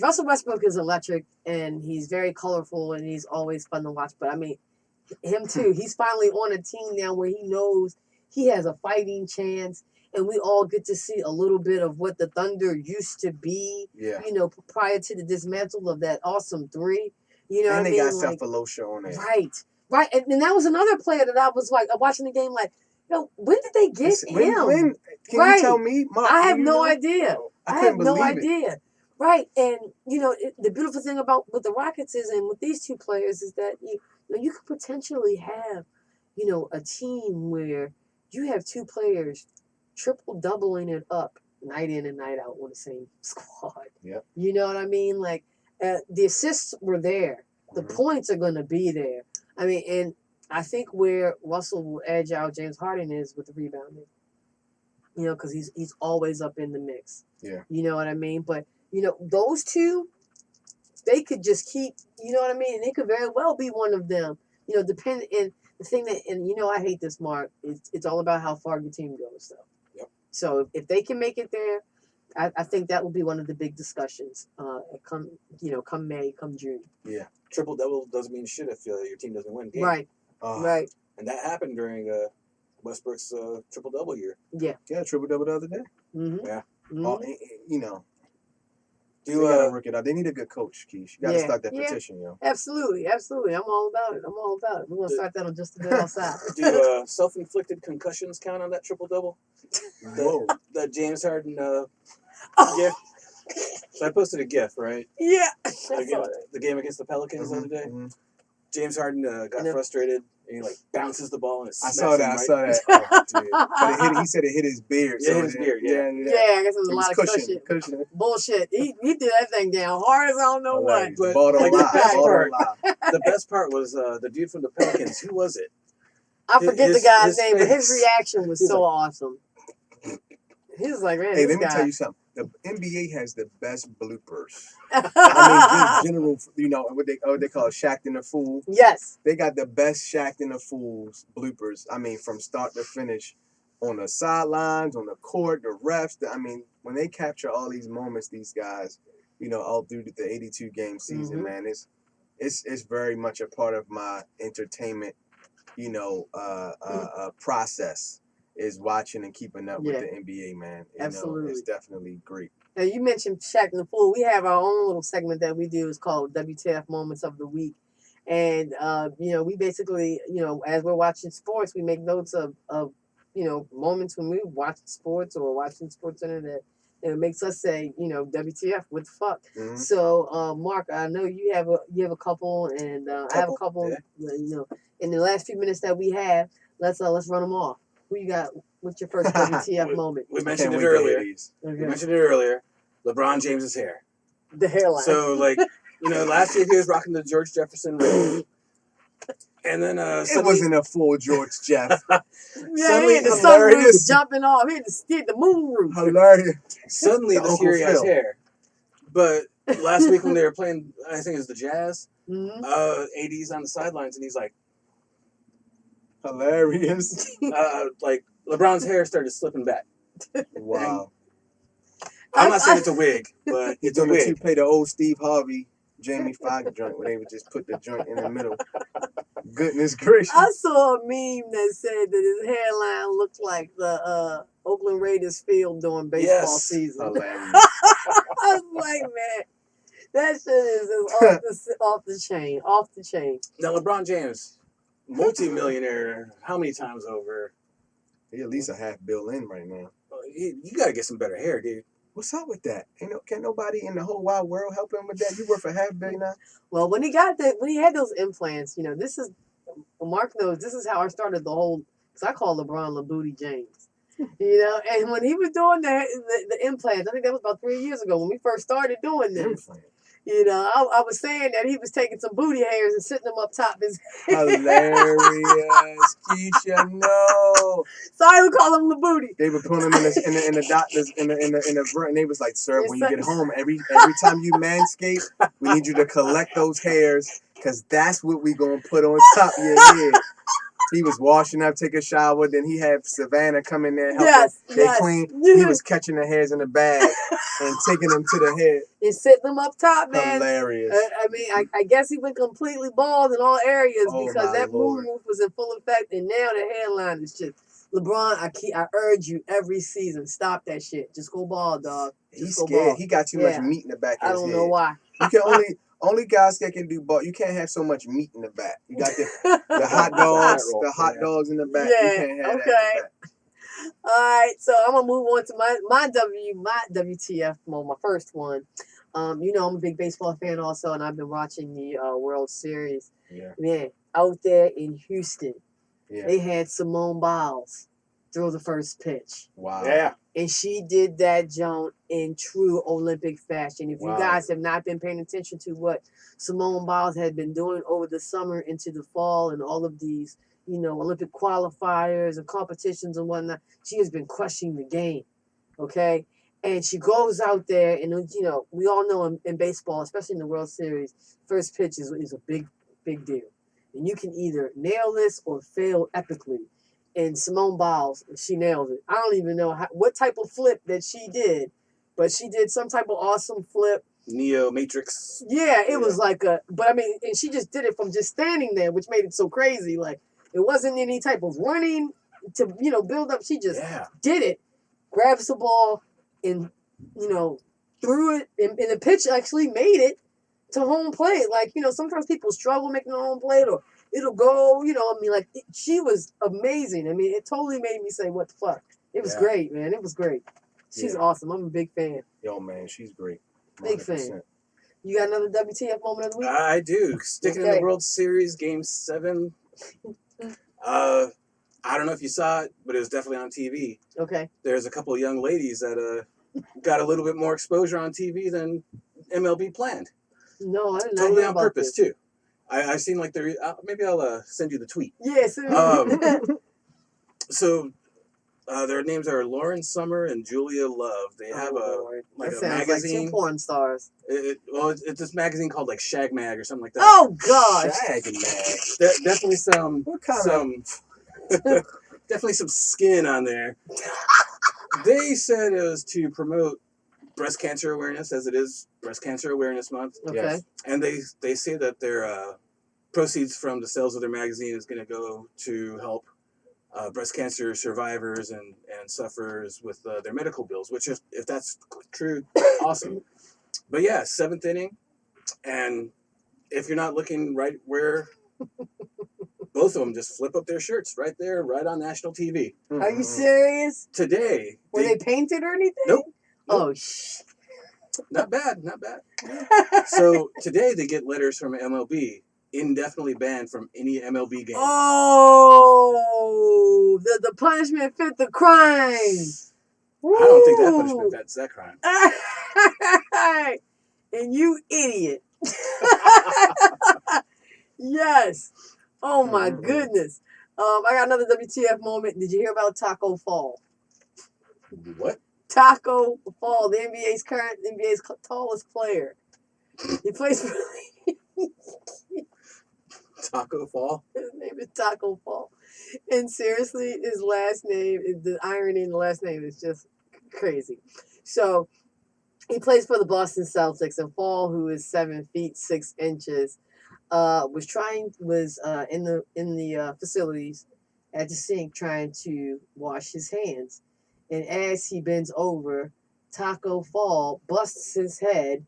Russell Westbrook is electric, and he's very colorful, and he's always fun to watch. But, him too. He's finally on a team now where he knows he has a fighting chance, and we all get to see a little bit of what the Thunder used to be, prior to the dismantle of that awesome three. You know what I mean? And they got Cephalosha on there. Right. And that was another player that I was like, watching the game like, when did they get him? When? Can you tell me? Mark, I have no idea. I have no idea. It. Right. And, the beautiful thing about what the Rockets is and with these two players is that you could potentially have, a team where you have two players triple doubling it up night in and night out on the same squad. Yep. You know what I mean? Like the assists were there. The points are going to be there. I mean, and I think where Russell will edge out James Harden is with the rebounding. Because he's always up in the mix. Yeah. You know what I mean? But, those two, they could just keep, you know what I mean? And it could very well be one of them. Depending, and the thing that, and I hate this, Mark, it's all about how far your team goes, though. Yep. So if they can make it there, I think that will be one of the big discussions come May, come June. Yeah. Triple double doesn't mean shit if your team doesn't win games. Right. Right. And that happened during Westbrook's triple double year. Yeah. Yeah, triple double the other day. Mm-hmm. Yeah. Mm-hmm. So they gotta work it out. They need a good coach, Keish. You gotta start that Yeah. petition, yo. Absolutely. I'm all about it. We're gonna start that on Just a Bit Outside. Do self-inflicted concussions count on that triple-double? Whoa. That James Harden gift. So I posted a GIF, right? Yeah. The game against the Pelicans the other day. Mm-hmm. James Harden got frustrated and he like bounces the ball and it smacks I saw that. Oh, dude. But he said it hit his beard. Yeah, hit his beard. Yeah. I guess it was a lot of cushion. Bullshit. He threw that thing down hard as I don't know what. But ball don't lie. The best part was the dude from the Pelicans. Who was it? I forget the guy's name, but his reaction was so awesome. He was like, man, hey, let me tell you something. The NBA has the best bloopers. I mean, just general, what they call Shaq and the Fool. Yes. They got the best Shaq and the Fool's bloopers. I mean, from start to finish, on the sidelines, on the court, the refs. When they capture all these moments, these guys, all through the 82 game season, man, it's very much a part of my entertainment, process. Is watching and keeping up with the NBA, man. Absolutely. It's definitely great. Now, you mentioned Shaq and the Fool. We have our own little segment that we do. It's called WTF Moments of the Week. And, we basically, as we're watching sports, we make notes of moments when we watch sports or watching Sports Internet. And it makes us say, WTF, what the fuck? Mm-hmm. So, Mark, I know you have a couple, and I have a couple. Yeah. In the last few minutes that we have, let's run them off. Who you got? What's your first WTF moment? We mentioned it earlier. Okay. We mentioned it earlier. LeBron James's hair. The hairline. So, last year he was rocking the George Jefferson ring. And then it wasn't a full George Jeff. Suddenly, the sunroof was jumping off. He had the moon roof. Hilarious. Suddenly, this year he has hair. But last week when they were playing, I think it was the Jazz, 80s on the sidelines, and he's like, hilarious. LeBron's hair started slipping back. Wow. I'm not saying it's a wig, but it's a wig. You play the old Steve Harvey, Jamie Foxx joint where they would just put the joint in the middle. Goodness gracious. I saw a meme that said that his hairline looked like the Oakland Raiders field during baseball season. Hilarious. I was like, man, that shit is off the chain. Now, LeBron James, multi-millionaire, how many times over? He at least a $500 million in right now. You got to get some better hair, dude. What's up with that? Can't nobody in the whole wide world help him with that? You worth $500 million now? Well, when he had those implants, Mark knows this is how I started the whole, because I call LeBron LeBooty James. And when he was doing the implants, I think that was about 3 years ago when we first started doing this. I was saying that he was taking some booty hairs and sitting them up top his head. Hilarious, Keisha, no. Sorry, we call him LeBooty. They would put him in the doctors in the and they was like, sir, when you get home, every time you manscape, we need you to collect those hairs because that's what we gonna put on top of your head. He was washing up, take a shower, then he had Savannah come in there and help him clean. He was catching the hairs in the bag and taking them to the head. And sitting them up top, man. Hilarious. I guess he went completely bald in all areas because that moon roof was in full effect, and now the hairline is just LeBron. I urge you every season, stop that shit. Just go bald, dog. He's scared. Bald. He got too much meat in the back of his head. I don't know why. You can only guys that can do bald. You can't have so much meat in the back. You got the hot dogs in the back. Yeah, you can't have that in the back. All right, so I'm gonna move on to my WTF moment, my first one. I'm a big baseball fan also, and I've been watching the World Series. Yeah. Man, out there in Houston, yeah. They had Simone Biles throw the first pitch. Wow. Yeah. And she did that joint in true Olympic fashion. If you guys have not been paying attention to what Simone Biles had been doing over the summer into the fall and all of these, Olympic qualifiers and competitions and whatnot, she has been crushing the game. Okay? And she goes out there and, we all know in baseball, especially in the World Series, first pitch is a big, big deal. And you can either nail this or fail epically. And Simone Biles, she nailed it. I don't even know what type of flip that she did, but she did some type of awesome flip. Neo Matrix. Yeah, it was like and she just did it from just standing there, which made it so crazy. Like, it wasn't any type of running to, build up. She just did it, grabs the ball, and, threw it, and the pitch actually made it to home plate. Like, sometimes people struggle making the home plate, or it'll go, she was amazing. I mean, it totally made me say, what the fuck? It was great, man. It was great. She's awesome. I'm a big fan. Yo, man, she's great. 100%. Big fan. You got another WTF moment of the week? I do. Sticking in the World Series, Game 7. I don't know if you saw it, but it was definitely on TV. Okay. There's a couple of young ladies that got a little bit more exposure on TV than MLB planned. No, I didn't know. Totally on purpose, too. I've seen like maybe I'll send you the tweet. Yes. So their names are Lauren Summer and Julia Love. They have a magazine. Like two porn stars. It's this magazine called like Shag Mag or something like that. Oh gosh. Shag Mag. Definitely definitely some skin on there. They said it was to promote breast cancer awareness, as it is Breast Cancer Awareness Month. Okay. Yes. And they say that their proceeds from the sales of their magazine is going to go to help breast cancer survivors and sufferers with their medical bills, which if that's true, awesome. But yeah, 7th inning. And if you're not looking right where both of them just flip up their shirts right there, right on national TV. Are you serious? Today. Were they painted or anything? Nope. Oh, Not bad. So today they get letters from MLB, indefinitely banned from any MLB game. Oh, the punishment fit the crime. I don't think that punishment fits that crime. And you idiot. Yes. Oh my goodness. I got another WTF moment. Did you hear about Taco Fall? What? Taco Fall, the NBA's tallest player. He plays for Taco Fall? His name is Taco Fall. And seriously, his last name, the irony in the last name is just crazy. So he plays for the Boston Celtics, and Fall, who is 7 feet 6 inches, was in the facilities at the sink trying to wash his hands. And as he bends over, Taco Fall busts his head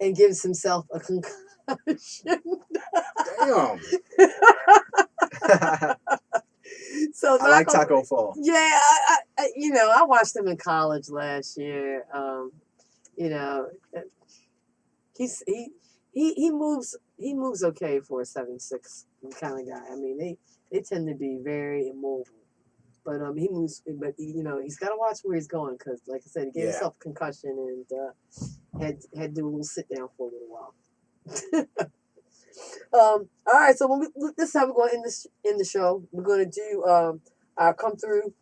and gives himself a concussion. Damn. So I like Taco Fall. Yeah, I watched him in college last year. He moves okay for a 7'6" kind of guy. I mean, they tend to be very immobile. But he moves. But he's got to watch where he's going, because, like I said, he gave himself a concussion and had to do a little sit down for a little while. All right, so this is how we're going to end the show. We're going to do our come through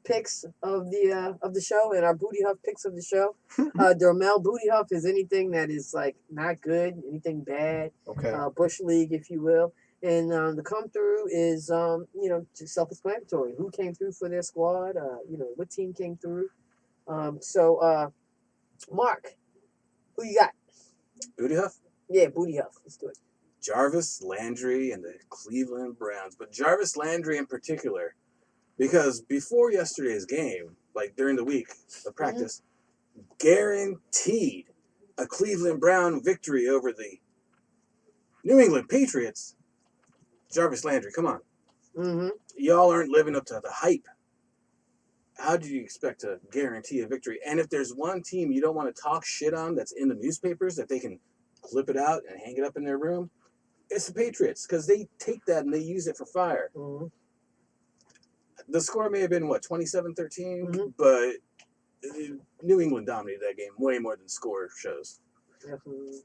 picks of the show and our booty huff picks of the show. Dermel booty huff is anything that is like not good, anything bad. Okay. Bush League, if you will. And the come through is, self-explanatory. Who came through for their squad? What team came through? Mark, who you got? Booty Huff? Yeah, Booty Huff. Let's do it. Jarvis Landry and the Cleveland Browns. But Jarvis Landry in particular, because before yesterday's game, like during the week of practice, guaranteed a Cleveland Brown victory over the New England Patriots. Jarvis Landry, come on. Mm-hmm. Y'all aren't living up to the hype. How do you expect to guarantee a victory? And if there's one team you don't want to talk shit on that's in the newspapers that they can clip it out and hang it up in their room, it's the Patriots, because they take that and they use it for fire. Mm-hmm. The score may have been, 27-13? Mm-hmm. But New England dominated that game way more than score shows. Definitely.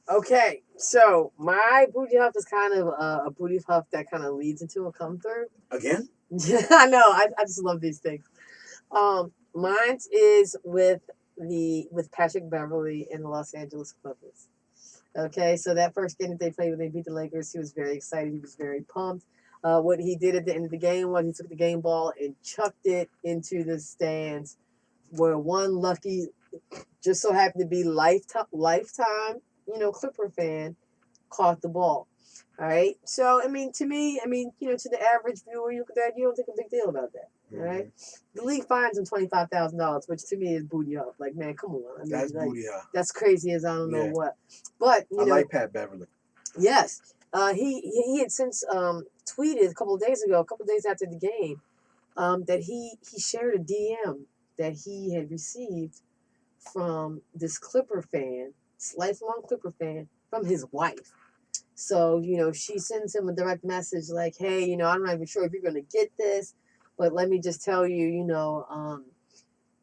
Okay, so my booty huff is kind of a booty huff that kind of leads into a come through. Again? Yeah, I know. I just love these things. Mine is with Patrick Beverley and the Los Angeles Clippers. Okay, so that first game that they played when they beat the Lakers, he was very excited. He was very pumped. What he did at the end of the game was he took the game ball and chucked it into the stands, where one lucky, just so happened to be lifetime, Clipper fan, caught the ball. All right. So, to me, to the average viewer, you look at that, you don't think a big deal about that. Right? The league fines him $25,000, which to me is booty up. Like, man, come on. I mean, That's like, booty up. that's crazy as I don't know Yeah. what. But you I know, like Pat Beverly. yes, he had since tweeted a couple of days ago, a couple of days after the game, that he shared a DM that he had received from this Clipper fan, lifelong Clipper fan, from his wife. So, you know, she sends him a direct message like, hey, you know, I'm not even sure if you're going to get this, but let me just tell you,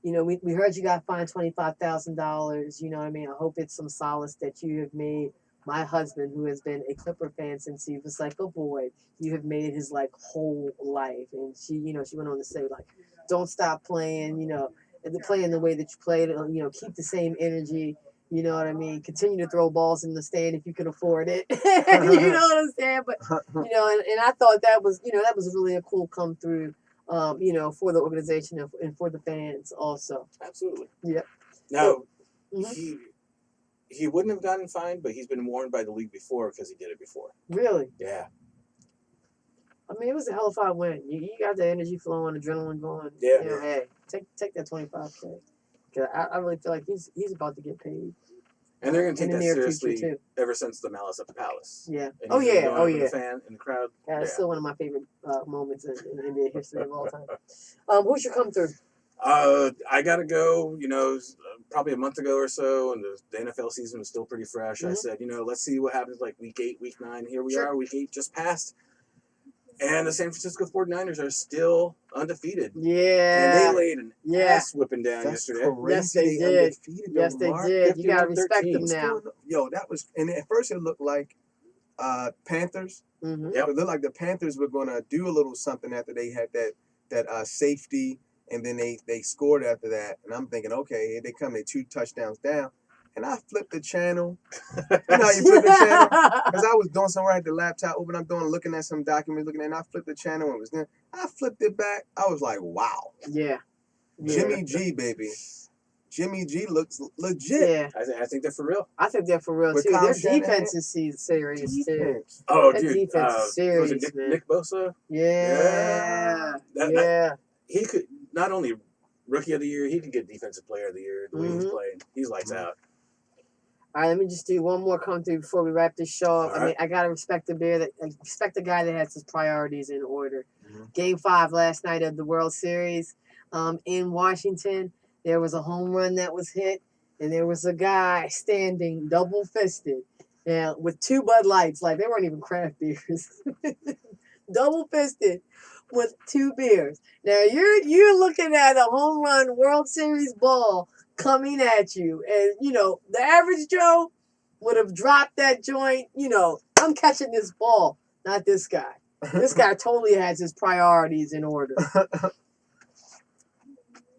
we heard you got fined $25,000. You know what I mean? I hope it's some solace that you have made my husband, who has been a Clipper fan since he was like a boy, you have made his like whole life. And she, you know, she went on to say like, don't stop playing, you know, and playing the way that you played, you know, keep the same energy. You know what I mean? Continue to throw balls in the stand if you can afford it. You know what I'm saying? But, you know, and I thought that was, you know, that was really a cool come through, you know, for the organization and for the fans also. Absolutely. Yep. Now, Mhm. he wouldn't have gotten fined, but he's been warned by the league before because he did it before. Really? Yeah. I mean, it was a hell of a win. You got the energy flowing, adrenaline going. Yeah. You know, hey, take that $25K. Cause I really feel like he's about to get paid. And they're going to in take the that near seriously future too. ever since the Malice at the Palace. Yeah. And Oh usually yeah. going Oh up in yeah. the fan in the crowd. Yeah, it's Yeah. still one of my favorite moments in NBA history of all time. Who's your come through? I got to go, you know, probably a month ago or so, and the NFL season was still pretty fresh. I said, you know, let's see what happens like week 8, week 9. Here we are, week 8 just passed. And the San Francisco 49ers are still undefeated. Yeah. And they laid an ass whipping down yesterday. Crazy. Yes, they did. Undefeated, Yes, they Mark. did. You got to respect 51-13. them now. Yo, that was, and at first it looked like Panthers. Mm-hmm. Yep. It looked like the Panthers were going to do a little something after they had that safety, and then they scored after that. And I'm thinking, okay, here they come, they 2 touchdowns down. And I flipped the channel. You know how you flip the channel? Because I was doing somewhere at the laptop, looking at some documents, and I flipped the channel and it was there. I flipped it back. I was like, wow. Yeah. Jimmy G, baby. Jimmy G looks legit. Yeah. I think they're for real. I think they're for real With too. Kyle Their Shanahan. defense is serious too. Defense. Oh, That dude. defense is serious, was it man. Nick Bosa? Yeah. Yeah. He could not only rookie of the year, he could get defensive player of the year the way he's playing. He's lights out. All right, let me just do one more come through before we wrap this show up. All I mean, I gotta respect the guy that has his priorities in order. Game 5 last night of the World Series, in Washington, there was a home run that was hit, and there was a guy standing double fisted, with 2 Bud Lights, like they weren't even craft beers, double fisted with 2 beers. Now you're looking at a home run World Series ball coming at you, and you know the average Joe would have dropped that joint. You know, I'm catching this ball, not this guy. This guy totally has his priorities in order.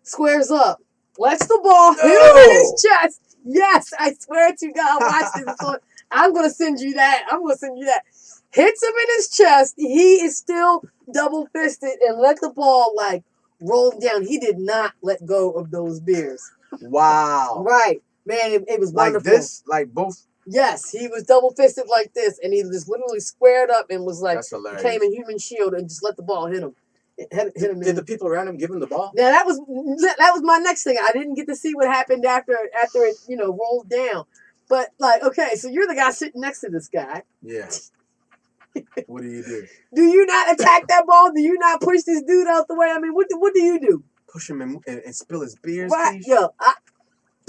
Squares up, lets the ball hit him in his chest. Yes, I swear to God, watch this. I'm gonna send you that. Hits him in his chest. He is still double fisted and let the ball like roll down. He did not let go of those beers. Wow. Right. Man, it was Like wonderful. this? Like both? Yes, he was double fisted like this, and he just literally squared up and was like, That's hilarious. came in human shield and just let the ball hit him. Hit him Did the people around him give him the ball? Now that was my next thing. I didn't get to see what happened after it, you know, rolled down. But like, okay, so you're the guy sitting next to this guy. Yeah. What do you do? Do you not attack that ball? Do you not push this dude out the way? I mean, what do you do? Push him and spill his beers, Right, please? yo,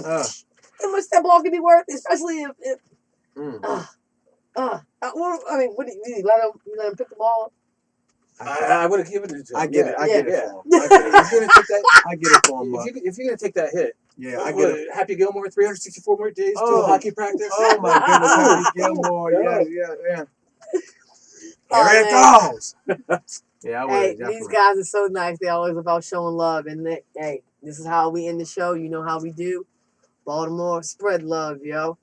Uh, how much that ball can be worth, especially if mm. well, I mean, what do you let him pick the ball up? I would have given it to him. I get it. I get it Yeah. for him. I get it. If you're gonna take that, I get it for him. Mark. if you're gonna take that hit, Yeah, I get it. Happy Gilmore, 364 more days to Oh. hockey practice. Oh my goodness, Happy Gilmore. Yeah. Oh, Here it man. goes. Yeah, I would. Hey, Definitely. these guys are so nice. They're always about showing love. And hey, this is how we end the show. You know how we do. Baltimore, spread love, yo.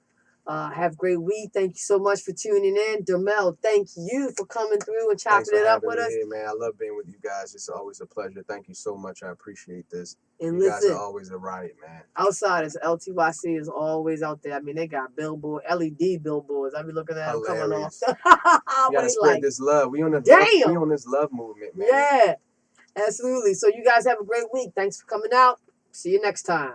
Have a great week. Thank you so much for tuning in. Dermel, thank you for coming through and chopping Thanks for it up having with me us. here, man. I love being with you guys. It's always a pleasure. Thank you so much. I appreciate this. And You guys listen, are always a riot, man. Outsiders, LTYC is always out there. I mean, they got LED billboards. I be looking at them coming off. Hilarious. You gotta Wait, spread like, this love. We on Damn. this love movement, man. yeah. Absolutely. So you guys have a great week. Thanks for coming out. See you next time.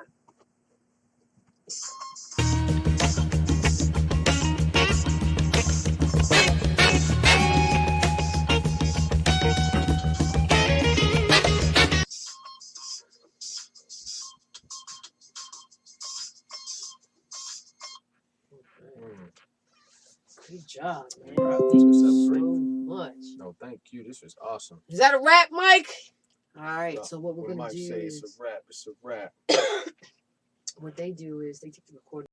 Good job, man. Thank you so much. No, thank you. This was awesome. Is that a wrap, Mike? All right. So what we're What gonna Mike do say? is It's a wrap. It's a wrap. what they do is they take the recording.